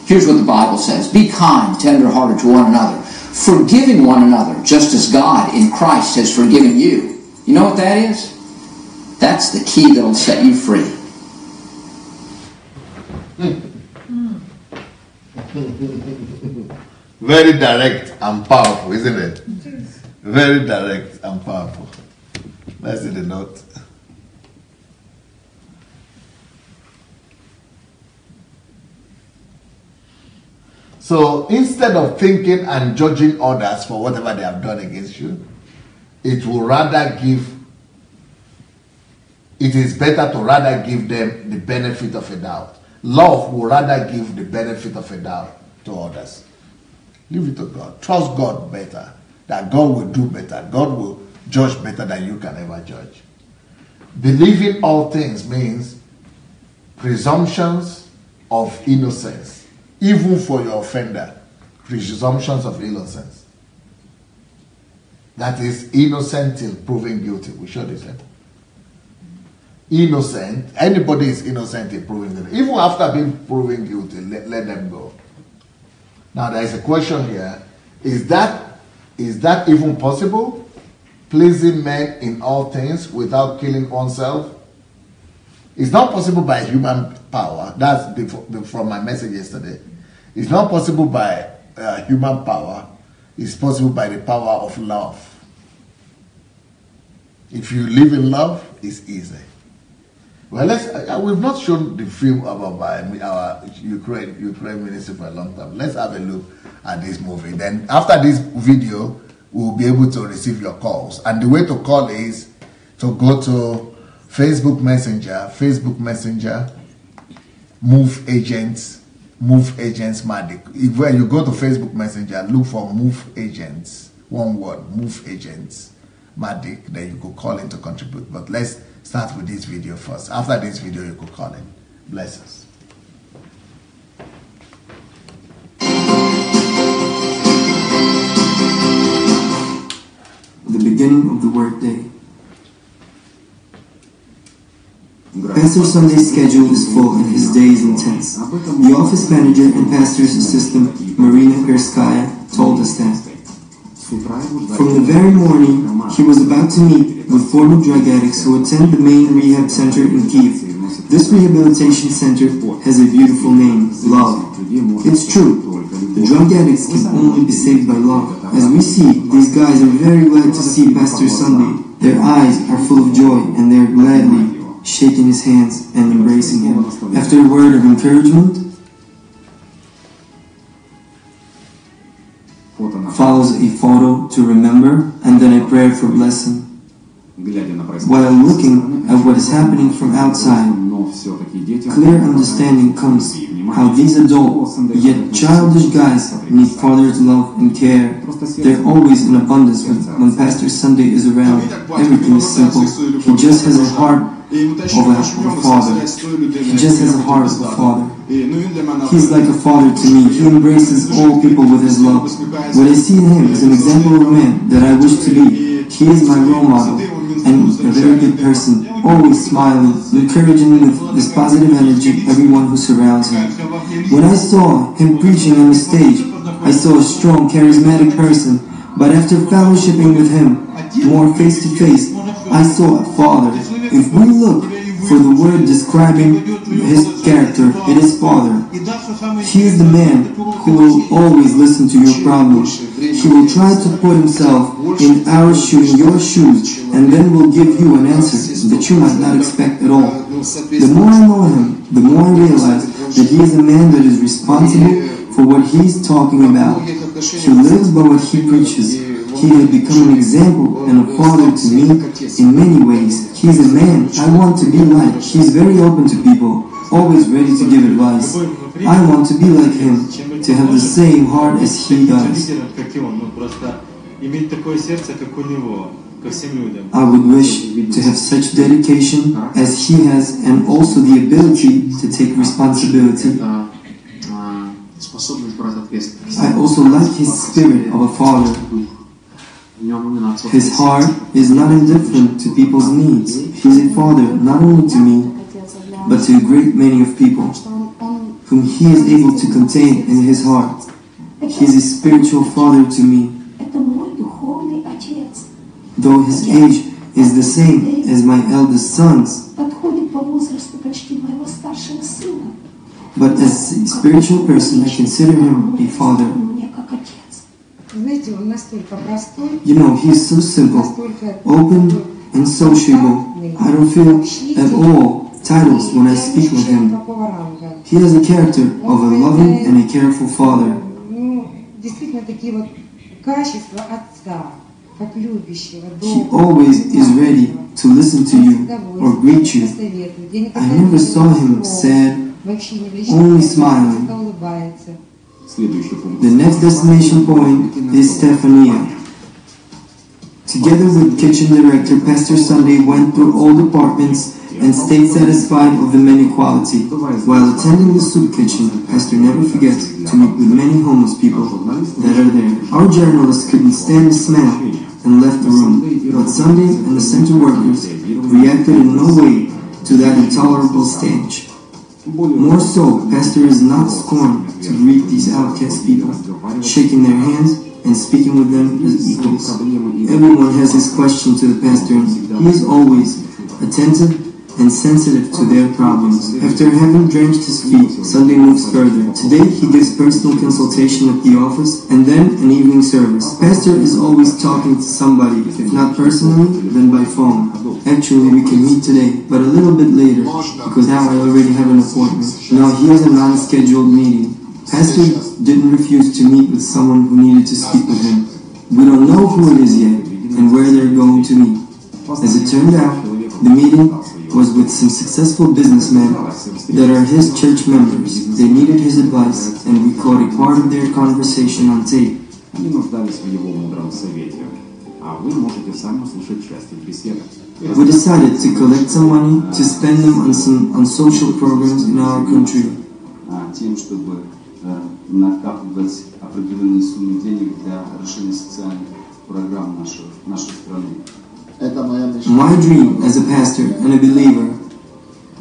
Here's what the Bible says. Be kind, tender-hearted to one another, forgiving one another, just as God in Christ has forgiven you. You know what that is? That's the key that'll set you free. Very direct and powerful, isn't it? Very direct and powerful. Let's see the note. So instead of thinking and judging others for whatever they have done against you, it is better to rather give them the benefit of a doubt. Love will rather give the benefit of a doubt to others. Leave it to God. Trust God better. That God will do better. God will judge better than you can ever judge. Believing all things means presumptions of innocence. Even for your offender. Presumptions of innocence. That is innocent till proven guilty. We show this. Innocent. Anybody is innocent till proven guilty. Even after being proven guilty, let them go. Now there is a question here. Is that even possible? Pleasing men in all things without killing oneself? It's not possible by human power. That's from my message yesterday. It's not possible by human power. It's possible by the power of love. If you live in love, it's easy. Well, we've not shown the film about our Ukraine minister for a long time. Let's have a look at this movie. Then after this video, we'll be able to receive your calls. And the way to call is to go to Facebook Messenger, Move Agents Matic. When you go to Facebook Messenger, look for Move Agents, one word, Move Agents Matic. Then you could call in to contribute. But let's start with this video first. After this video, you could call in. Bless us. workday. Pastor Sunday's schedule is full and his day is intense. The office manager and pastor's assistant, Marina Perskaya, told us that. From the very morning, he was about to meet with former drug addicts who attend the main rehab center in Kiev. This rehabilitation center has a beautiful name, Love. It's true, the drug addicts can only be saved by love. As we see, these guys are very glad to see Pastor Sunday. Their eyes are full of joy and they are gladly shaking his hands and embracing him. After a word of encouragement, follows a photo to remember and then a prayer for blessing. While looking at what is happening from outside, clear understanding comes how these adult yet childish guys need Father's love and care. They're always in abundance when Pastor Sunday is around. Everything is simple. He just has a heart of a father. He just has a heart of a father. He's like a father to me. He embraces all people with his love. What I see in him is an example of a man that I wish to be. He is my role model and a very good person, always smiling, encouraging with this positive energy everyone who surrounds him. When I saw him preaching on the stage, I saw a strong, charismatic person, but after fellowshipping with him more face to face, I saw a father. If we look for the word describing his character, it is Father. He is the man who will always listen to your problems. He will try to put himself in our shoes, in your shoes, and then will give you an answer that you might not expect at all. The more I know him, the more I realize that he is a man that is responsible for what he's talking about. He lives by what he preaches. He has become an example and a father to me in many ways. He's a man I want to be like. He's very open to people, always ready to give advice. I want to be like him, to have the same heart as he does. I would wish to have such dedication as he has and also the ability to take responsibility. I also like his spirit of a father. His heart is not indifferent to people's needs. He's a father not only to me, but to a great many of people, whom he is able to contain in his heart. He is a spiritual father to me. Though his age is the same as my eldest son's, but as a spiritual person, I consider him a father. You know, he is so simple, open and sociable. I don't feel at all titles when I speak with him. He has a character of a loving and a careful father. He always is ready to listen to you or greet you. I never saw him sad, only smiling. The next destination point is Stephania. Together with kitchen director, Pastor Sunday went through all departments and stayed satisfied of the menu quality. While attending the soup kitchen, Pastor never forgets to meet with many homeless people that are there. Our journalists couldn't stand the smell and left the room, but Sunday and the center workers reacted in no way to that intolerable stench. More so, Pastor is not scorned to greet these outcast people, shaking their hands and speaking with them as equals. Everyone has his question to the pastor, and he is always attentive and sensitive to their problems. After having drenched his feet, Sunday moves further. Today he gives personal consultation at the office and then an evening service. Pastor is always talking to somebody, if not personally, then by phone. Actually, we can meet today, but a little bit later, because now I already have an appointment. Now here's a non-scheduled meeting. Pastor didn't refuse to meet with someone who needed to speak with him. We don't know who it is yet and where they're going to meet. As it turned out, the meeting was with some successful businessmen that are his church members. They needed his advice, and we caught a part of their conversation on tape. We decided to collect some money to spend them on social programs in our country. My dream as a pastor and a believer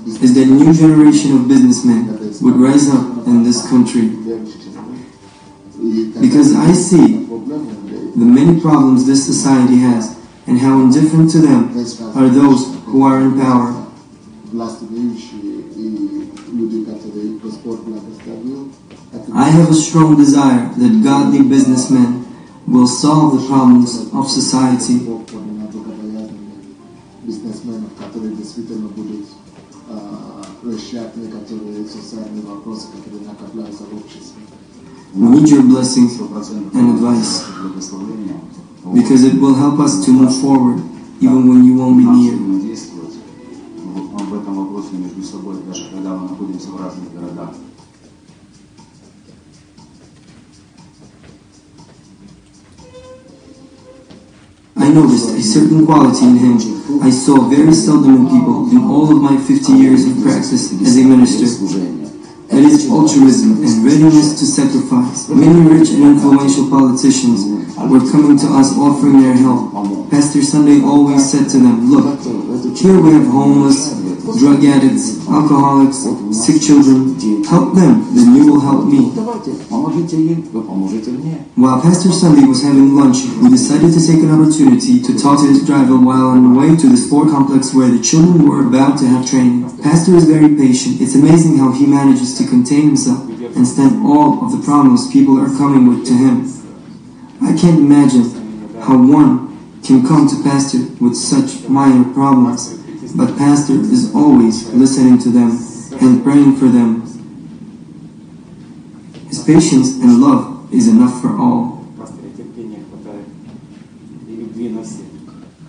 is that a new generation of businessmen would rise up in this country. Because I see the many problems this society has and how indifferent to them are those who are in power. I have a strong desire that godly businessmen will solve the problems of society. We need your blessings and advice, because it will help us to move forward even when you won't be near. I noticed a certain quality in him I saw very seldom in people in all of my 50 years of practice as a minister. That is altruism and readiness to sacrifice. Many rich and influential politicians were coming to us offering their help. Pastor Sunday always said to them, look, here we have homeless, drug addicts, alcoholics, sick children. Help them, then you will help me. While Pastor Sunday was having lunch, we decided to take an opportunity to talk to his driver while on the way to the sport complex where the children were about to have training. Pastor is very patient. It's amazing how he manages to contain himself and stand all of the problems people are coming with to him. I can't imagine how one can come to Pastor with such minor problems, but Pastor is always listening to them and praying for them. His patience and love is enough for all.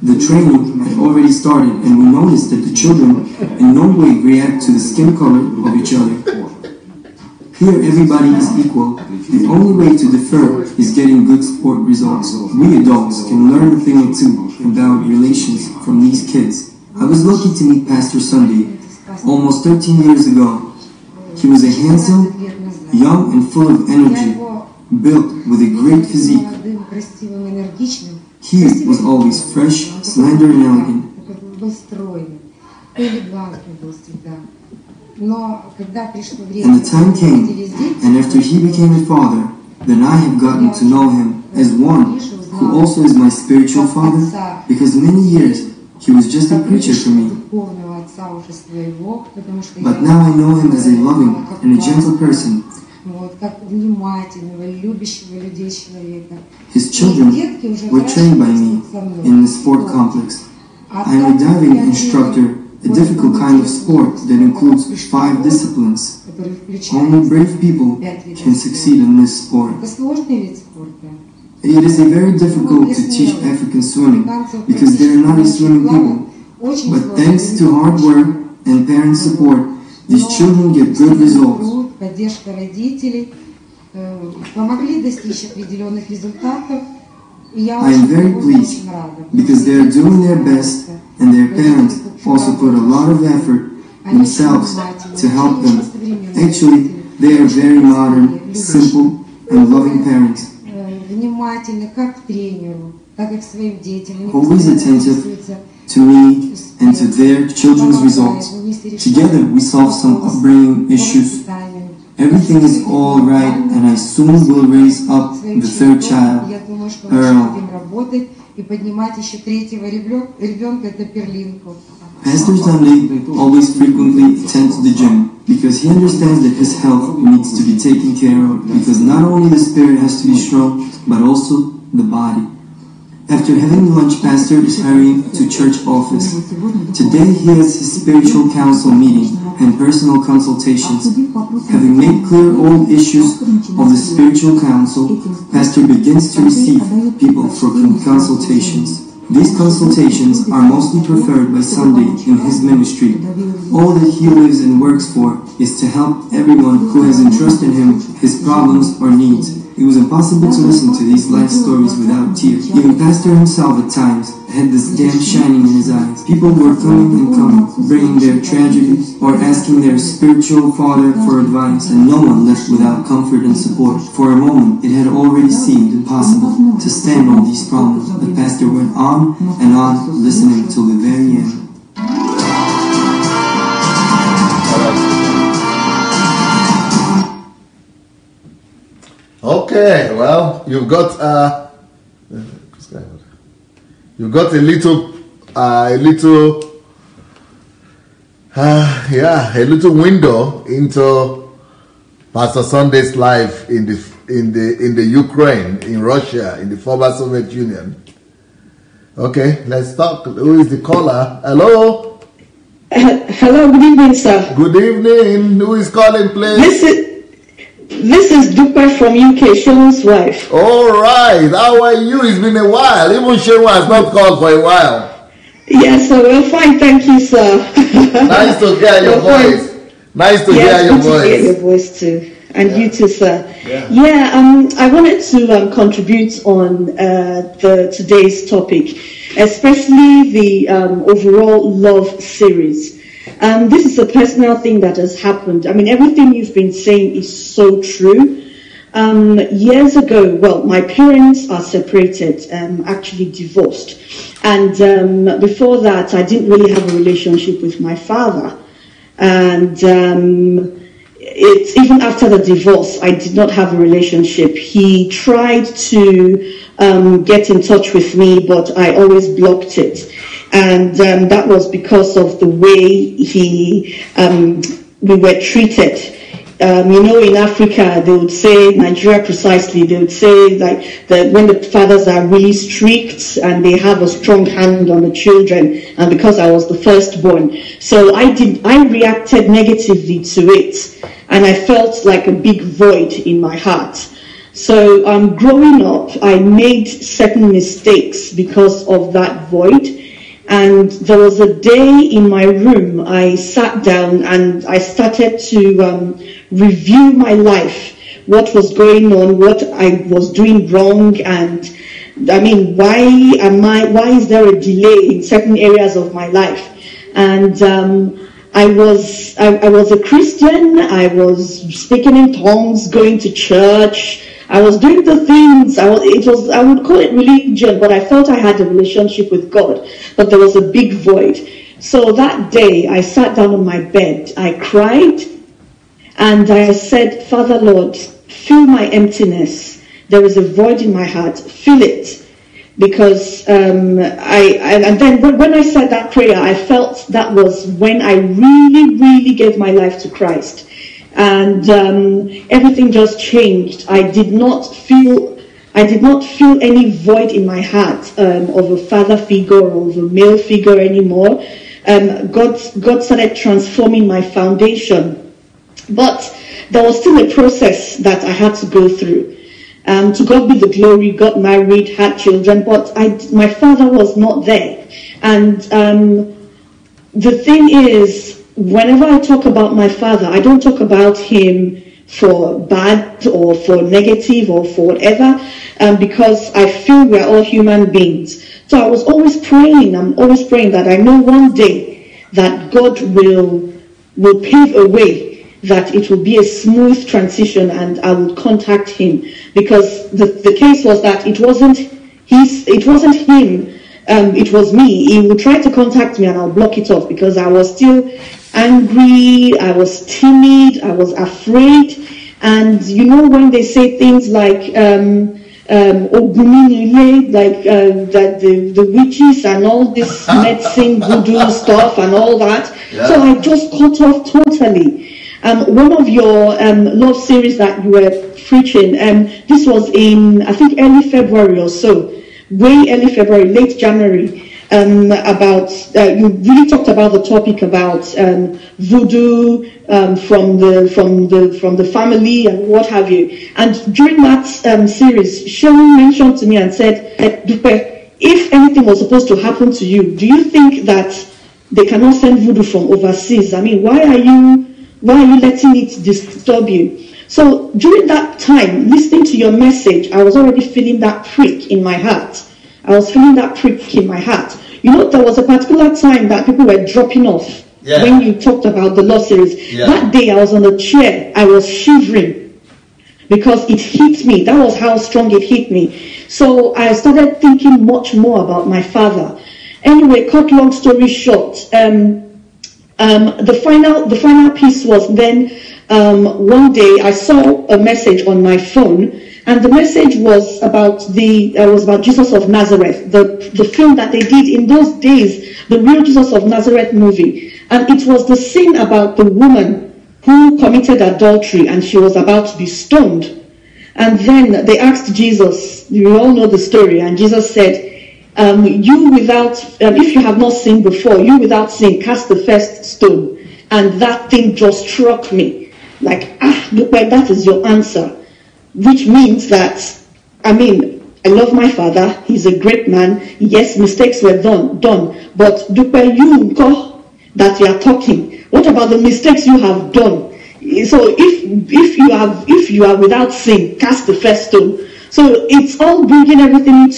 The training had already started, and we noticed that the children in no way react to the skin color of each other. Here everybody is equal. The only way to differ is getting good sport results. We adults can learn a thing or two about relations from these kids. I was lucky to meet Pastor Sunday almost 13 years ago. He was a handsome, young and full of energy, built with a great physique. He was always fresh, slender and elegant. And the time came, and after he became a father, then I have gotten to know him as one who also is my spiritual father, because many years he was just a preacher for me. But now I know him as a loving and a gentle person. His children were trained by me in the sport complex. I am a diving instructor, a difficult kind of sport that includes 5 disciplines. Only brave people can succeed in this sport. It is very difficult to teach African swimming because they are not a swimming people. But thanks to hard work and parent support, these children get good results. I am very pleased because they are doing their best, and their parents also put a lot of effort themselves to help them. Actually, they are very modern, simple, and loving parents. Always attentive to me and to their children's results. Together we solve some upbringing issues. Everything is all right, and I soon will raise up the 3rd child, Earl. Pastor Sunday always frequently attends the gym because he understands that his health needs to be taken care of, because not only the spirit has to be strong, but also the body. After having lunch, Pastor is hurrying to church office. Today he has his spiritual council meeting and personal consultations. Having made clear all issues of the spiritual council, Pastor begins to receive people for consultations. These consultations are mostly preferred by Sunday in his ministry. All that he lives and works for is to help everyone who has entrusted him his problems or needs. It was impossible to listen to these life stories without tears. Even Pastor himself at times had this damp shining in his eyes. People were coming and coming, bringing their tragedies or asking their spiritual father for advice, and no one left without comfort and support. For a moment, it had already seemed impossible to stand all these problems. The pastor went on and on, listening till the very end. Okay, well, you've got a little window into Pastor Sunday's life in the Ukraine, in Russia, in the former Soviet Union. Okay, let's talk. Who is the caller? Hello. Hello. Good evening, sir. Good evening. Who is calling, please? This is Dupe from UK, Sharon's wife. All right. How are you? It's been a while. Even Sharon has not called for a while. Yes, sir. We're fine. Thank you, sir. Nice to hear your voice. Nice to hear your voice. Yes, good to hear your voice too. And you too, sir. Yeah. I wanted to contribute on today's topic, especially the overall love series. This is a personal thing that has happened. I mean, everything you've been saying is so true. Years ago, well, my parents are separated, actually divorced. And before that, I didn't really have a relationship with my father. And even after the divorce, I did not have a relationship. He tried to get in touch with me, but I always blocked it. And that was because of the way we were treated. In Africa, they would say, Nigeria precisely, they would say like that when the fathers are really strict and they have a strong hand on the children, and because I was the firstborn, so I reacted negatively to it, and I felt like a big void in my heart. So growing up, I made certain mistakes because of that void. And there was a day in my room, I sat down and I started to review my life, what was going on, what I was doing wrong, and I mean, why is there a delay in certain areas of my life? And I was a Christian, I was speaking in tongues, going to church, I was doing the things, I would call it religion, but I felt I had a relationship with God, but there was a big void. So that day, I sat down on my bed, I cried, and I said, Father Lord, fill my emptiness. There is a void in my heart, fill it. Because and then when I said that prayer, I felt that was when I really, really gave my life to Christ. And everything just changed. I did not feel any void in my heart of a father figure or of a male figure anymore. God started transforming my foundation, but there was still a process that I had to go through. To God be the glory. Got married, had children, but my father was not there. And the thing is, whenever I talk about my father, I don't talk about him for bad or for negative or for whatever, because I feel we're all human beings. So I was always praying, I'm always praying that I know one day that God will pave a way, that it will be a smooth transition and I will contact him. Because the case was that it wasn't him, it was me. He would try to contact me and I'll block it off because I was still angry, I was timid, I was afraid. And you know when they say things like Oguniniye, like that the witches and all this medicine, voodoo stuff and all that. Yeah. So I just cut off totally. One of your love series that you were preaching, this was in, I think, early February or so, way early February, late January, about, you really talked about the topic about voodoo from the family and what have you. And during that series, Sharon mentioned to me and said, Dupe, if anything was supposed to happen to you, do you think that they cannot send voodoo from overseas? I mean, why are you letting it disturb you? So during that time, listening to your message, I was already feeling that prick in my heart. There was a particular time that people were dropping off when you talked about the law series. Yeah. That day I was on a chair, I was shivering because it hit me. That was how strong it hit me. So I started thinking much more about my father. Anyway, cut long story short, the final piece was then one day I saw a message on my phone, and the message was about Jesus of Nazareth, the film that they did in those days, the real Jesus of Nazareth movie. And it was the scene about the woman who committed adultery and she was about to be stoned. And then they asked Jesus, you all know the story, and Jesus said, if you have not sinned before, you without sin, cast the first stone. And that thing just struck me. Like, look, like that is your answer. Which means that, I love my father. He's a great man. Yes, mistakes were done. But look where you that you are talking. What about the mistakes you have done? So if you are without sin, cast the first stone. So it's all bringing everything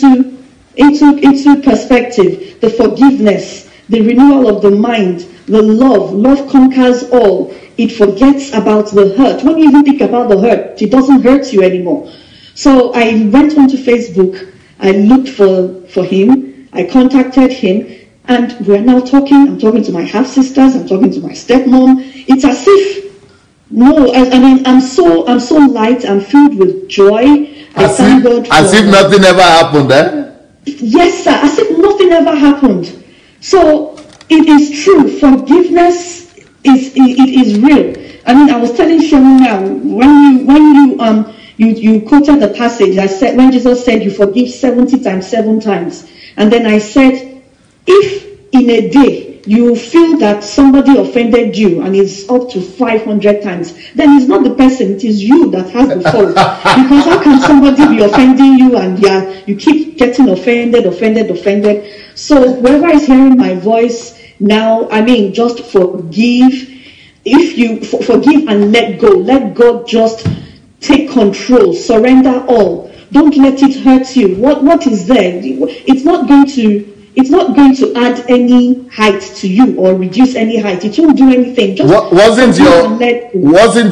into perspective. The forgiveness, the renewal of the mind, the love conquers all. It forgets about the hurt. When you even think about the hurt, it doesn't hurt you anymore. So I went onto Facebook, I looked for him, I contacted him, and we're now talking. I'm talking to my half-sisters, I'm talking to my stepmom. It's as if, I'm so light, I'm filled with joy. As if nothing ever happened, eh? Yes, sir, as if nothing ever happened. So it is true, forgiveness is real. I was telling Sharon now, when you quoted the passage, I said, when Jesus said you forgive 70 times, 7 times. And then I said, if in a day you feel that somebody offended you and it's up to 500 times, then it's not the person, it is you that has the fault. Because how can somebody be offending you and you keep getting offended? So whoever is hearing my voice now, just forgive. If you forgive and let go, let God just take control, surrender all. Don't let it hurt you. What is there? It's not going to add any height to you or reduce any height. It won't do anything. Just wasn't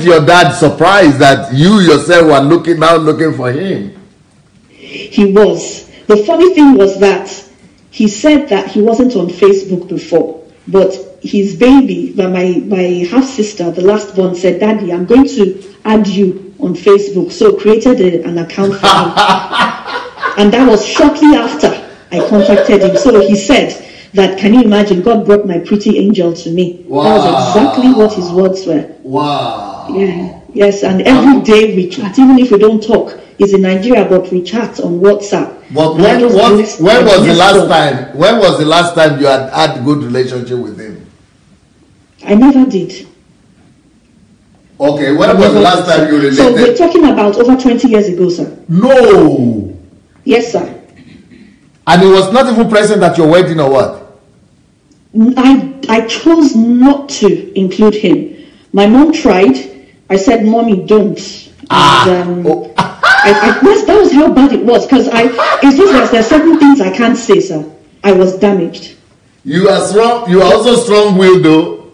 your dad surprised that you yourself were looking for him? He was. The funny thing was that he said that he wasn't on Facebook before, but his baby, my half-sister, the last born, said, Daddy, I'm going to add you on Facebook. So created an account for him. And that was shortly after I contacted him. So he said that, can you imagine, God brought my pretty angel to me. Wow. That was exactly what his words were. Wow. Yeah. Yes, and every day we chat, even if we don't talk. He's in Nigeria, but we chat on WhatsApp. But when was the last time you had a good relationship with him? I never did. Okay, when was the last time you related? So we're talking about over 20 years ago, sir. No. Yes, sir. And he was not even present at your wedding or what? I chose not to include him. My mom tried. I said, Mommy, don't. And, that was how bad it was. Because it's just that there's certain things I can't say, sir. I was damaged. You are strong. You are also strong-willed, though.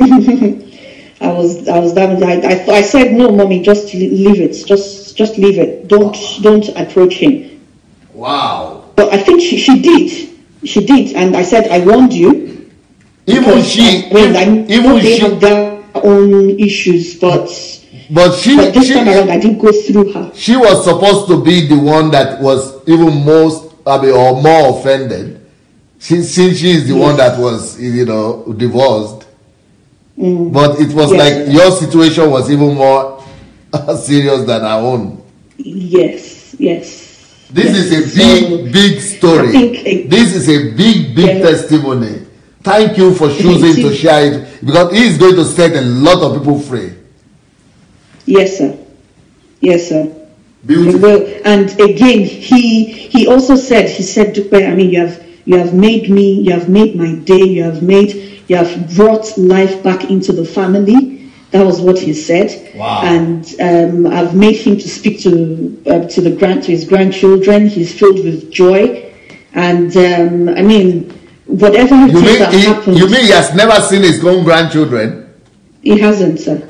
I was damaged. I said, no, Mommy, just leave it. Just leave it. Don't approach him. Wow. But I think she did, and I said, I warned you. Even she have their own issues, but this time around I didn't go through her. She was supposed to be the one that was even or more offended, since she is the one that was divorced. But it was like your situation was even more serious than our own. Yes. This is a big story. This is a big testimony. Thank you for choosing to share it, because it is going to set a lot of people free. Yes, sir. Beautiful. And again, he also said, Dupe, you have made my day, you have brought life back into the family. That was what he said. Wow. And I've made him to speak to his grandchildren. He's filled with joy. And I mean, whatever it is that happens. You mean he has never seen his own grandchildren? He hasn't, sir.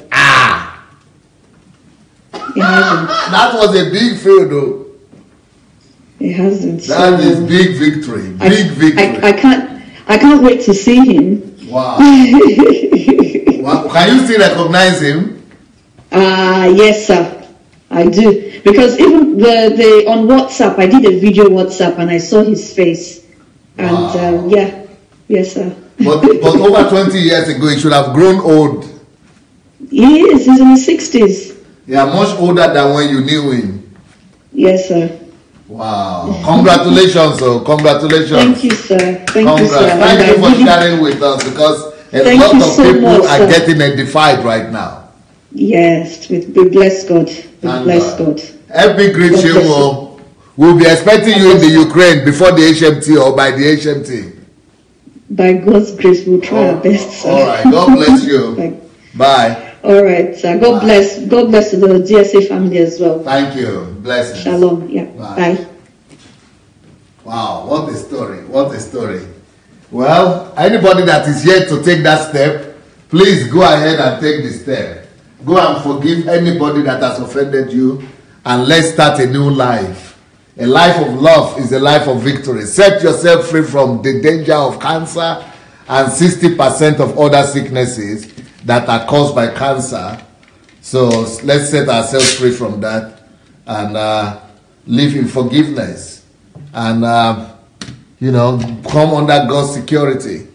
He hasn't. That was a big fail, though. He hasn't. That is big victory. Big victory. I can't wait to see him. Wow. Wow. Can you still recognize him? Yes, sir. I do. Because even the on WhatsApp, I did a video WhatsApp and I saw his face. And wow. Yeah. Yes, sir. But over 20 years ago, he should have grown old. He is. He's in his 60s. Yeah, much older than when you knew him. Yes, sir. Wow. Congratulations, sir. Congratulations. Thank you, sir. Thank you, sir. Thank you for sharing with us, because a lot of people are getting edified right now. Yes, we bless God. We bless God. Every great show will be expecting you in the Ukraine before the HMT or by the HMT. By God's grace, we'll try our best, sir. All right. God bless you. Bye. All right, sir. God bless. God bless the DSA family as well. Thank you. Blessings. Shalom. Yeah. Bye. Wow, what a story. What a story. Well, anybody that is yet to take that step, please go ahead and take the step. Go and forgive anybody that has offended you, and let's start a new life. A life of love is a life of victory. Set yourself free from the danger of cancer and 60% of other sicknesses that are caused by cancer. So let's set ourselves free from that and live in forgiveness and come under God's security.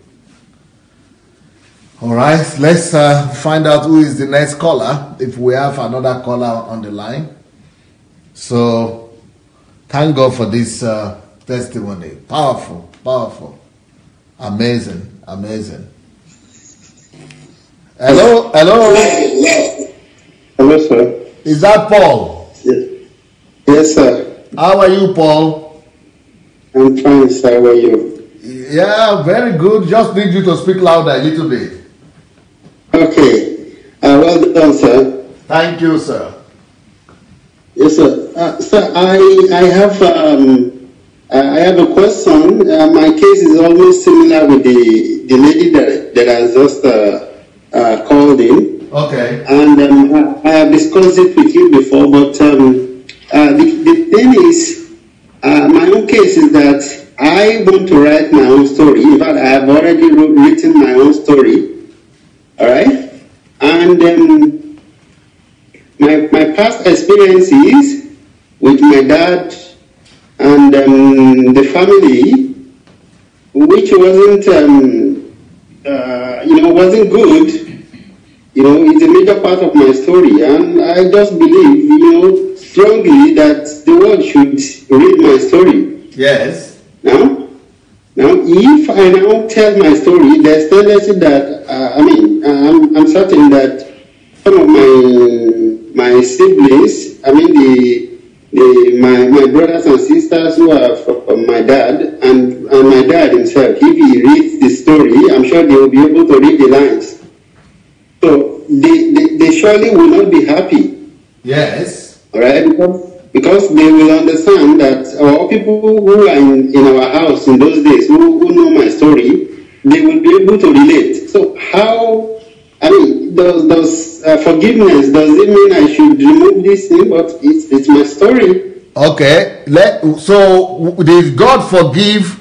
All right, let's find out who is the next caller, if we have another caller on the line. So thank God for this testimony. Powerful, powerful, amazing, amazing. Hello. Hello, sir. Is that Paul? Yes, sir. How are you, Paul? I'm fine, sir. How are you? Yeah, very good. Just need you to speak louder a little bit. Okay. Well done, sir. Thank you, sir. Yes, sir. Sir, I have a question. My case is almost similar with the lady that has just called in. Okay. And I have discussed it with you before, but the thing is, my own case is that I want to write my own story. In fact, I have already written my own story. All right? And my past experiences with my dad and the family, which wasn't, wasn't good, is a major part of my story. And I just believe, strongly that the world should read my story. Yes. Now, if I now tell my story, there's tendency that, I'm certain that some of my siblings, my brothers and sisters who are from my dad and my dad himself, if he reads the story, I'm sure they will be able to read the lines. So they surely will not be happy. Yes. All right? Because they will understand that our people who are in our house in those days, who know my story, they will be able to relate. So how, does forgiveness, does it mean I should remove this thing? But it's my story. Okay. So did God forgive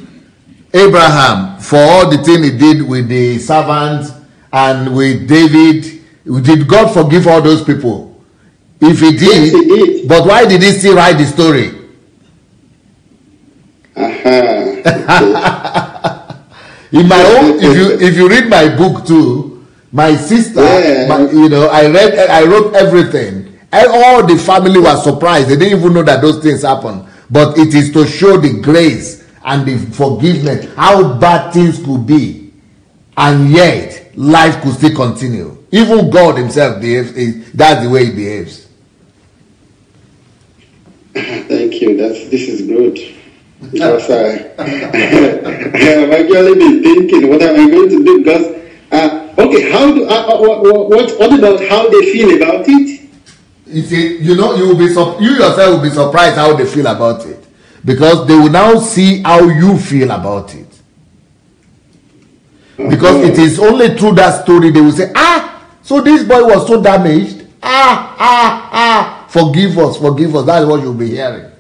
Abraham for all the thing he did with the servants and with David? Did God forgive all those people? If he did, yes, he did. But why did he still write the story? In my own, if you read my book too, my sister, I wrote everything. And all the family was surprised. They didn't even know that those things happened. But it is to show the grace and the forgiveness, how bad things could be, and yet life could still continue. Even God himself behaves. That's the way he behaves. Thank you. This is good. Because I have actually been thinking, what am I going to do? Because Okay, how do what about how they feel about it? You see, you know, you yourself will be surprised how they feel about it, because they will now see how you feel about it. Because it is only through that story they will say, so this boy was so damaged. Forgive us. That's what you'll be hearing.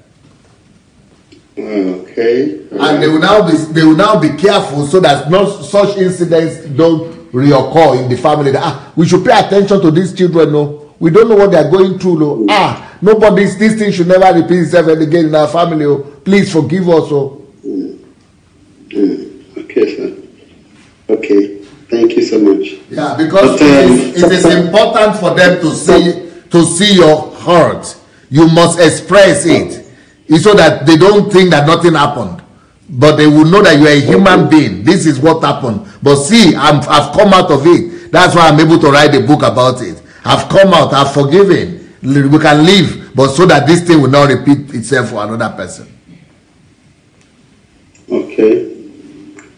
Okay. And they will now be careful so that such incidents don't reoccur in the family. We should pay attention to these children. No, we don't know what they are going through. No, this thing should never repeat itself again in our family. Oh, please forgive us. Oh. Okay, sir. Okay, thank you so much. Yeah, because it is important for them to see your hurt. You must express it, so that they don't think that nothing happened, but they will know that you are a human being. This is what happened. But see, I've come out of it. That's why I'm able to write a book about it. I've come out. I've forgiven. We can live, but so that this thing will not repeat itself for another person. Okay.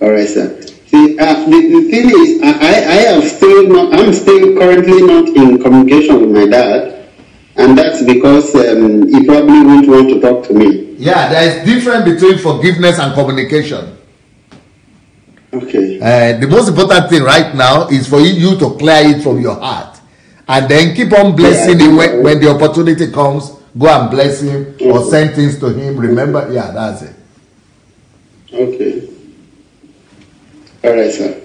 All right, sir. See, the thing is, I'm still currently not in communication with my dad, and that's because he probably won't want to talk to me. Yeah, there is difference between forgiveness and communication. Okay. The most important thing right now is for you to clear it from your heart, and then keep on blessing him when the opportunity comes. Go and bless him or send things to him. Remember, that's it. Okay. All right, sir.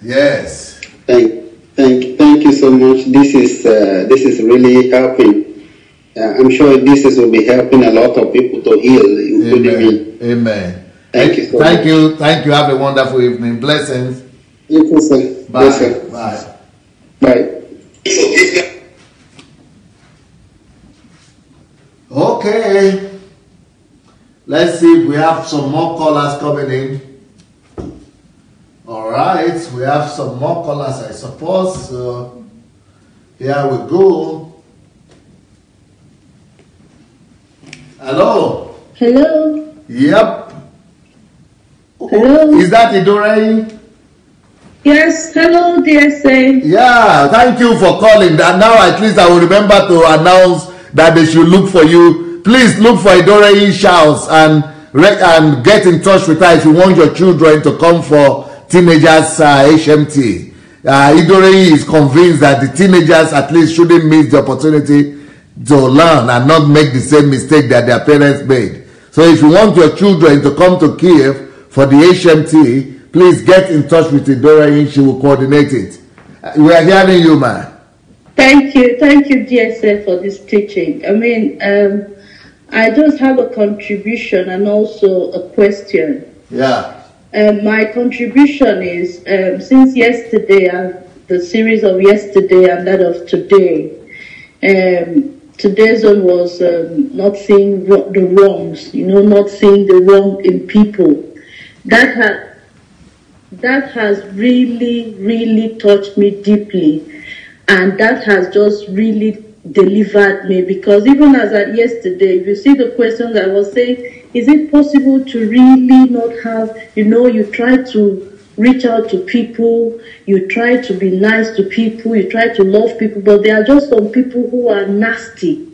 Yes. Thank you so much. This is really helping. I'm sure this will be helping a lot of people to heal, including me. Amen. Thank you. Thank you. Have a wonderful evening. Blessings. You too, sir. Bye. Yes, sir. Bye. Okay. Let's see if we have some more callers coming in. All right, we have some more callers, I suppose. So here we go. Hello. Hello. Yep. Hello. Is that Idorei? Yes. Hello, DSA. Yeah. Thank you for calling. And now at least I will remember to announce that they should look for you. Please look for Idorei's house and get in touch with her if you want your children to come for teenagers HMT. Idorei is convinced that the teenagers at least shouldn't miss the opportunity to learn and not make the same mistake that their parents made. So if you want your children to come to Kiev for the HMT, please get in touch with Idorei. She will coordinate it. We are hearing you, man. Thank you, DSA, for this teaching. I mean, I just have a contribution and also a question. Yeah. My contribution is, since yesterday, the series of yesterday and that of today, today's one was not seeing the wrongs, not seeing the wrong in people. That has really, really touched me deeply, and that has just really delivered me, because even as at yesterday, if you see the questions I was saying, is it possible to really not have, you try to reach out to people, you try to be nice to people, you try to love people, but there are just some people who are nasty,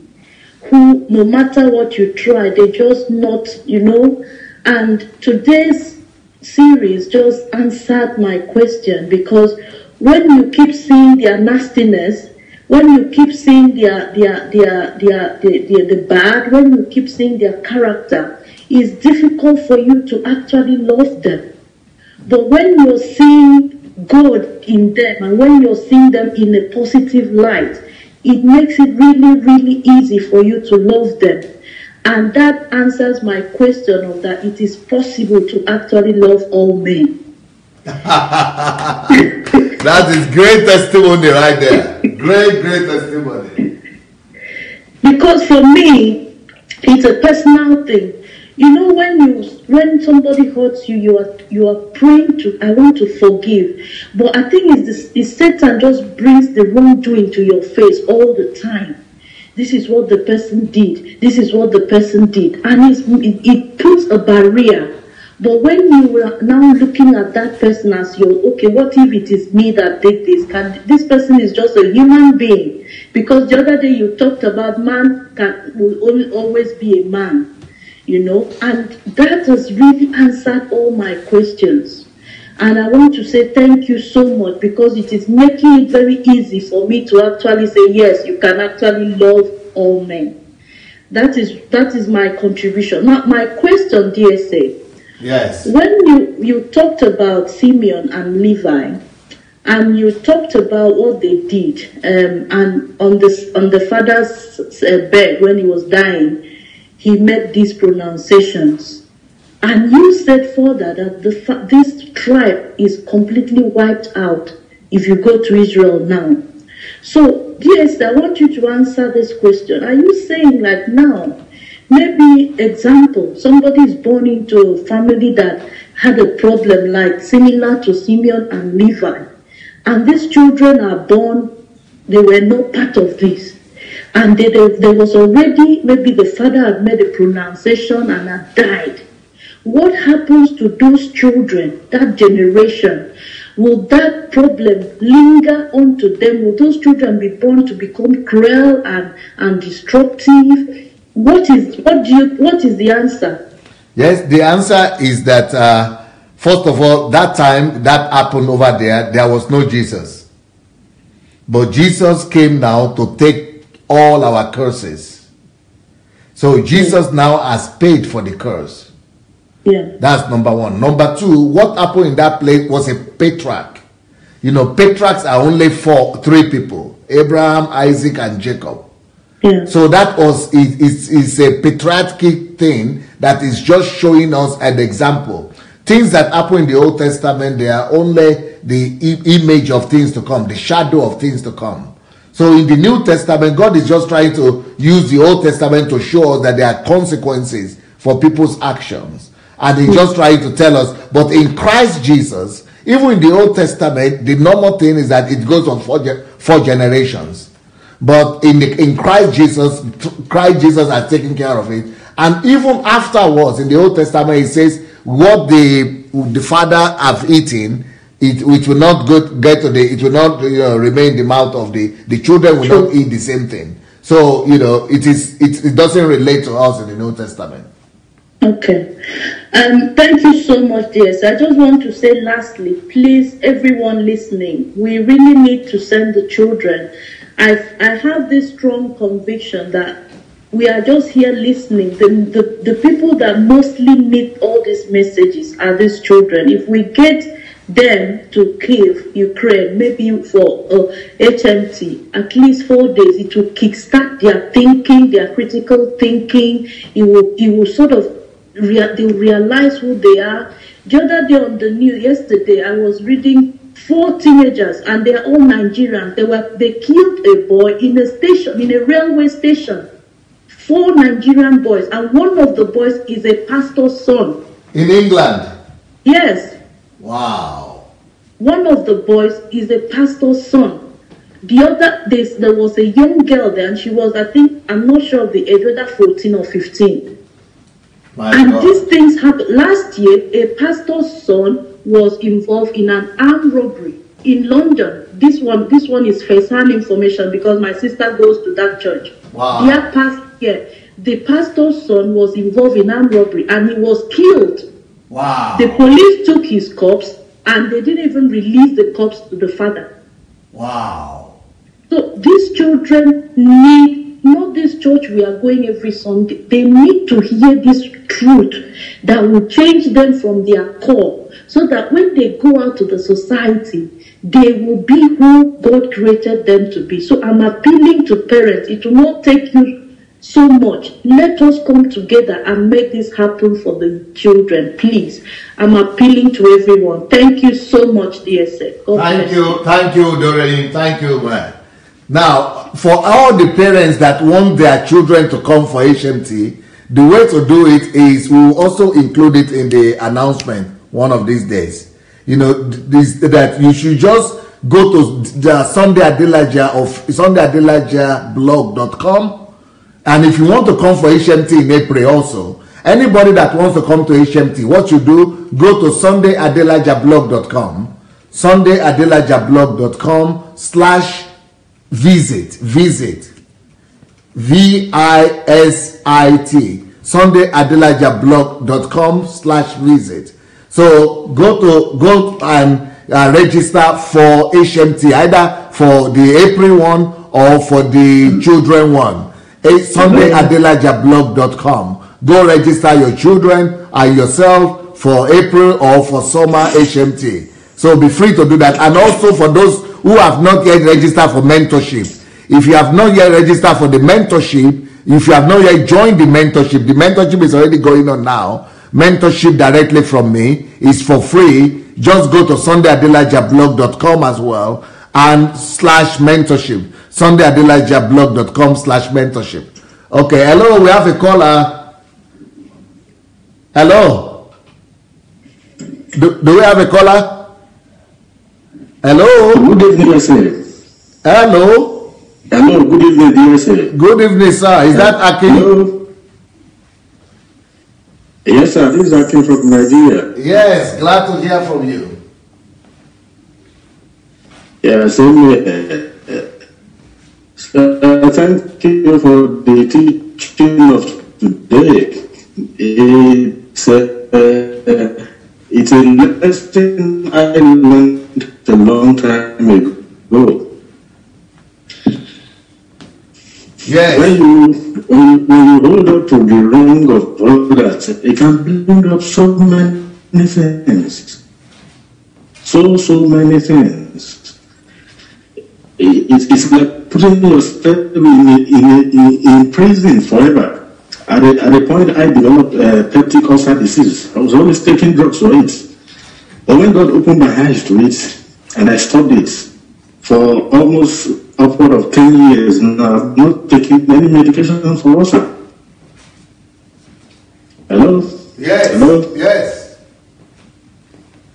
who no matter what you try, they just not, and today's series just answered my question, because when you keep seeing their nastiness, when you keep seeing the bad, when you keep seeing their character, it's difficult for you to actually love them. But when you're seeing God in them and when you're seeing them in a positive light, it makes it really, really easy for you to love them. And that answers my question of that it is possible to actually love all men. That is great testimony right there. Great testimony. Because for me, it's a personal thing. When somebody hurts you, you are praying to, I want to forgive. But I think it's Satan just brings the wrongdoing to your face all the time. This is what the person did. This is what the person did. And it puts a barrier But when you are now looking at that person as your, okay, what if it is me that did this? This person is just a human being. Because the other day you talked about man will always be a man, you know, and that has really answered all my questions. And I want to say thank you so much, because it is making it very easy for me to actually say, yes, you can actually love all men. That is my contribution. Now, my question, DSA. Yes. When you talked about Simeon and Levi, and you talked about what they did, and on the father's bed when he was dying, he made these pronunciations. And you said further that this tribe is completely wiped out if you go to Israel now. So, yes, I want you to answer this question. Are you saying like now, maybe example, somebody is born into a family that had a problem like similar to Simeon and Levi, and these children are born, they were not part of this. And there was already, maybe the father had made a pronunciation and had died. What happens to those children, that generation? Will that problem linger onto them? Will those children be born to become cruel and destructive? What is the answer? Yes, the answer is that first of all, that time that happened over there was no Jesus. But Jesus came now to take all our curses. So Jesus now has paid for the curse. Yeah. That's number one. Number two, what happened in that place was a patriarch. You know, patriarchs are only three people: Abraham, Isaac, and Jacob. Yeah. So that was it's a patriarchic thing that is just showing us an example. Things that happen in the Old Testament, they are only the image of things to come, the shadow of things to come. So in the New Testament, God is just trying to use the Old Testament to show us that there are consequences for people's actions. And he's just trying to tell us, but in Christ Jesus, even in the Old Testament, the normal thing is that it goes on four generations. But in Christ Jesus has taken care of it. And even afterwards, in the Old Testament, it says, what the father have eaten, it will not get to it will not remain in the mouth of the children will not eat the same thing. So it doesn't relate to us in the New Testament. Okay. Thank you so much, dear. So I just want to say lastly, please, everyone listening, we really need to send the children. I have this strong conviction that we are just here listening. The people that mostly need all these messages are these children. If we get them to Kyiv, Ukraine, maybe for HMT, at least 4 days, it will kickstart their thinking, their critical thinking. It will sort of they realize who they are. The other day on the news, yesterday, I was reading 4 teenagers, and they are all Nigerians. They killed a boy in a railway station. 4 Nigerian boys, and one of the boys is a pastor's son. In England? Yes. Wow. One of the boys is a pastor's son. The other, there was a young girl there, and she was, I'm not sure of the age, whether 14 or 15. And these things happened. Last year, a pastor's son was involved in an armed robbery in London. This one is first-hand information because my sister goes to that church. Wow. The pastor's son was involved in armed robbery and he was killed. Wow. The police took his corpse and they didn't even release the corpse to the father. Wow. So these children need, not this church we are going every Sunday, they need to hear this truth that will change them from their core, so that when they go out to the society, they will be who God created them to be. So I'm appealing to parents. It will not take you so much. Let us come together and make this happen for the children, please. I'm appealing to everyone. Thank you so much, DSA. Thank you, Doreen. Thank you, man. Now, for all the parents that want their children to come for HMT, the way to do it is we will also include it in the announcement one of these days. That you should just go to the Sunday Adelaja of SundayAdelajablog.com, and if you want to come for HMT in April also, Anybody that wants to come to HMT, what you do, go to sundayadelajablog.com, sundayadelajablog.com/visit, VISIT, sundayadelajablog.com/visit. So go and register for HMT, either for the April one or for the children one. sundayadelajablog.com. Go register your children and yourself for April or for summer HMT. So be free to do that. And also for those who have not yet registered for mentorship, if you have not yet registered for the mentorship, if you have not yet joined the mentorship is already going on now. Mentorship directly from me is for free. Just go to sundayadelajablog.com as well and /mentorship. sundayadelajablog.com/mentorship. Okay, hello, we have a caller. Hello. Do we have a caller? Hello. Good evening, sir. Hello. Hello. Good evening, dear sir. Good evening, sir. Is that Akin? Hello. Yes, sir. This is Akin from Nigeria. Yes. Glad to hear from you. Yeah, same here. Thank you for the teaching of today. It's a lesson I learned a long time ago. Yes. When you hold up to the wrong of others, it can bring up so many things. So many things. It's like putting yourself in prison forever. At the point I developed peptic ulcer disease, I was always taking drugs for it. But when God opened my eyes to it, and I stopped it for almost upward of 10 years now, I've not taken any medication for ulcer. Hello? Yes. Hello? Yes.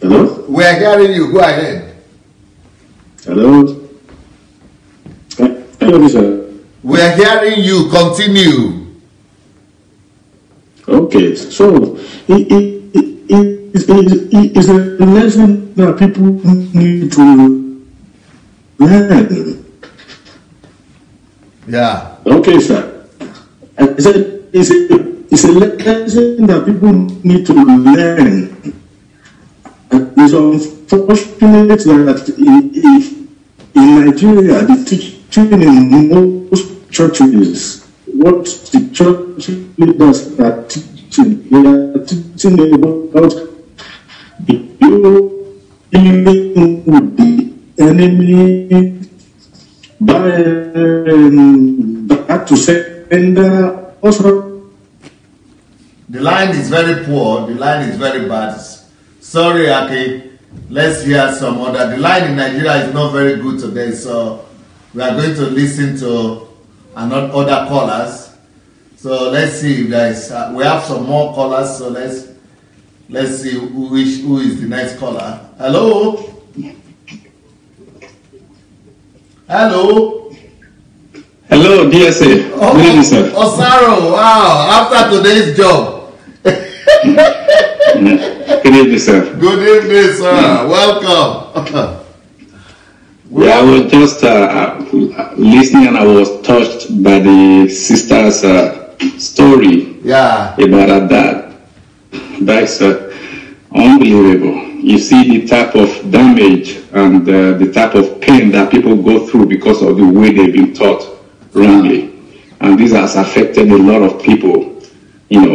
Hello? We are hearing you. Go ahead. Hello? Hello, sir. We are hearing you. Continue. Okay, so it's a lesson that people need to learn. Yeah. Okay, sir. I said it's a lesson that people need to learn. It's unfortunate that in Nigeria, the teaching in most churches, what the church leaders are teaching, they are teaching about you dealing with the enemy back to sender also. The line is very poor. The line is very bad. Sorry, Aki. Let's hear some other. The line in Nigeria is not very good today, so we are going to listen to other callers. So let's see if there is. We have some more callers. So let's see who is the next caller. Hello. Hello. Hello, DSA. Good evening, sir. Osaro, wow! After today's job. Good evening, sir. Good evening, sir. Welcome. Yeah, I was just listening and I was touched by the sister's story about her dad. That's unbelievable. You see the type of damage and the type of pain that people go through because of the way they've been taught wrongly. And this has affected a lot of people, in a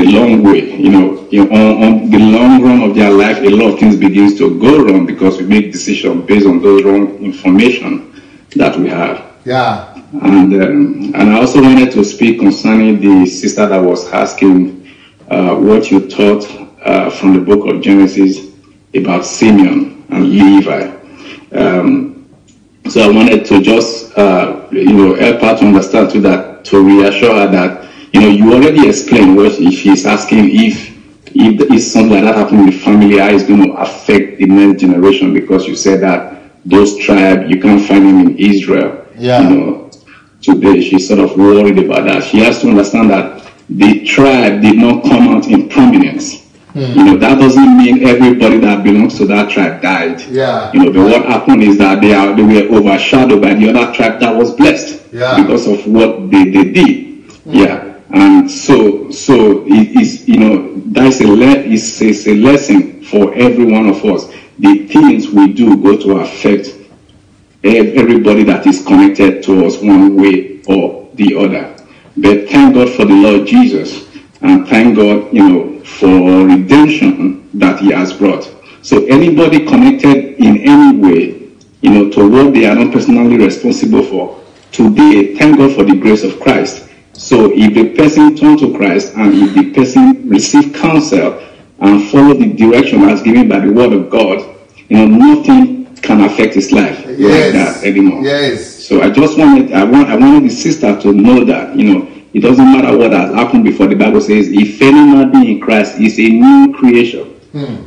long way, on the long run of their life, a lot of things begins to go wrong because we make decisions based on those wrong information that we have. Yeah. And I also wanted to speak concerning the sister that was asking what you taught from the book of Genesis about Simeon and Levi. So I wanted to just, help her to understand too, that to reassure her that, you already explained what she's asking if something like that happened in the family, how it's going to affect the next generation, because you said that those tribes, you can't find them in Israel. Yeah. Today she's sort of worried about that. She has to understand that the tribe did not come out in prominence. You know, that doesn't mean everybody that belongs to that tribe died. Yeah. You know, but what happened is that they were overshadowed by the other tribe that was blessed because of what they did. Yeah. And so it is, you know, that's a lesson for every one of us. The things we do go to affect everybody that is connected to us one way or the other. But thank God for the Lord Jesus, and thank God, you know, for redemption that he has brought. So anybody connected in any way, you know, to what they are not personally responsible for, today, thank God for the grace of Christ. So if the person turns to Christ and if the person receives counsel and follow the direction as given by the word of God, you know, nothing can affect his life like that anymore. Yes. So I just wanted the sister to know that, you know, it doesn't matter what has happened before. The Bible says, if any man be in Christ, is a new creation.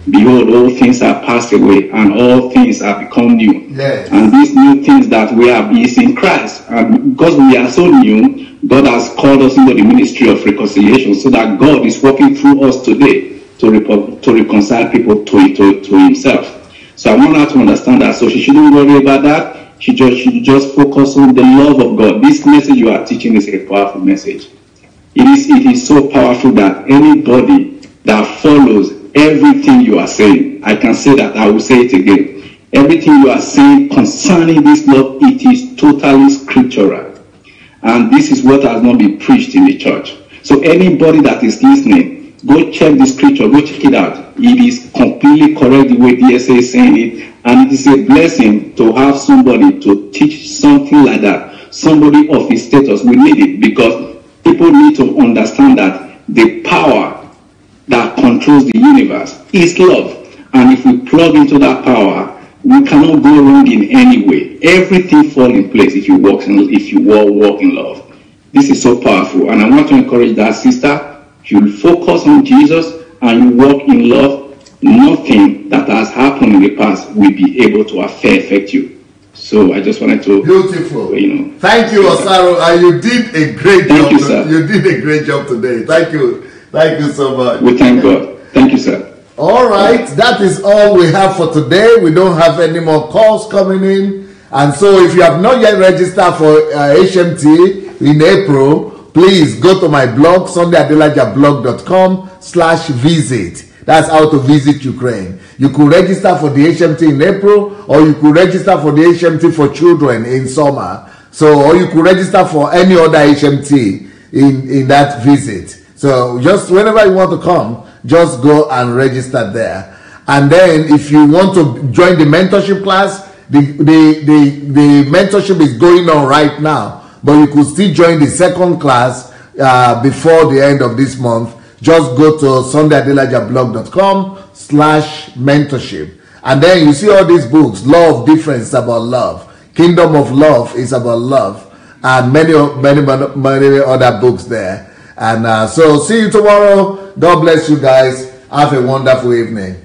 Behold, all things are passed away, and all things are become new. Yes. And these new things that we have is in Christ. And because we are so new, God has called us into the ministry of reconciliation, so that God is working through us today to reconcile people to himself. So I want her to understand that. So she shouldn't worry about that. She should just focus on the love of God. This message you are teaching is a powerful message. It is so powerful that anybody that follows everything you are saying, I can say that, I will say it again. Everything you are saying concerning this love, it is totally scriptural. And this is what has not been preached in the church. So anybody that is listening, go check the scripture, go check it out. It is completely correct the way DSA is saying it. And it is a blessing to have somebody to teach something like that. Somebody of his status, we need it, because people need to understand that the power that controls the universe is love. And if we plug into that power, we cannot go wrong in any way. Everything falls in place if you walk in love. This is so powerful. And I want to encourage that sister, you focus on Jesus and you walk in love. Nothing that has happened in the past will be able to affect you. So I just wanted to... Beautiful. You know. Thank you, Osaro. And you did a great job. Thank you, sir. You did a great job today. Thank you. Thank you so much. We thank God. Thank you, sir. All right. That is all we have for today. We don't have any more calls coming in. And so if you have not yet registered for HMT in April, please go to my blog, sundayadelajablog.com/visit. That's how to visit Ukraine. You could register for the HMT in April, or you could register for the HMT for children in summer. So, or you could register for any other HMT in that visit. So just whenever you want to come, just go and register there. And then if you want to join the mentorship class, the mentorship is going on right now, but you could still join the second class before the end of this month. Just go to sundayadelajablog.com/mentorship. And then you see all these books. Law of Difference is about love. Kingdom of Love is about love. And many other books there. And so see you tomorrow. God bless you guys. Have a wonderful evening.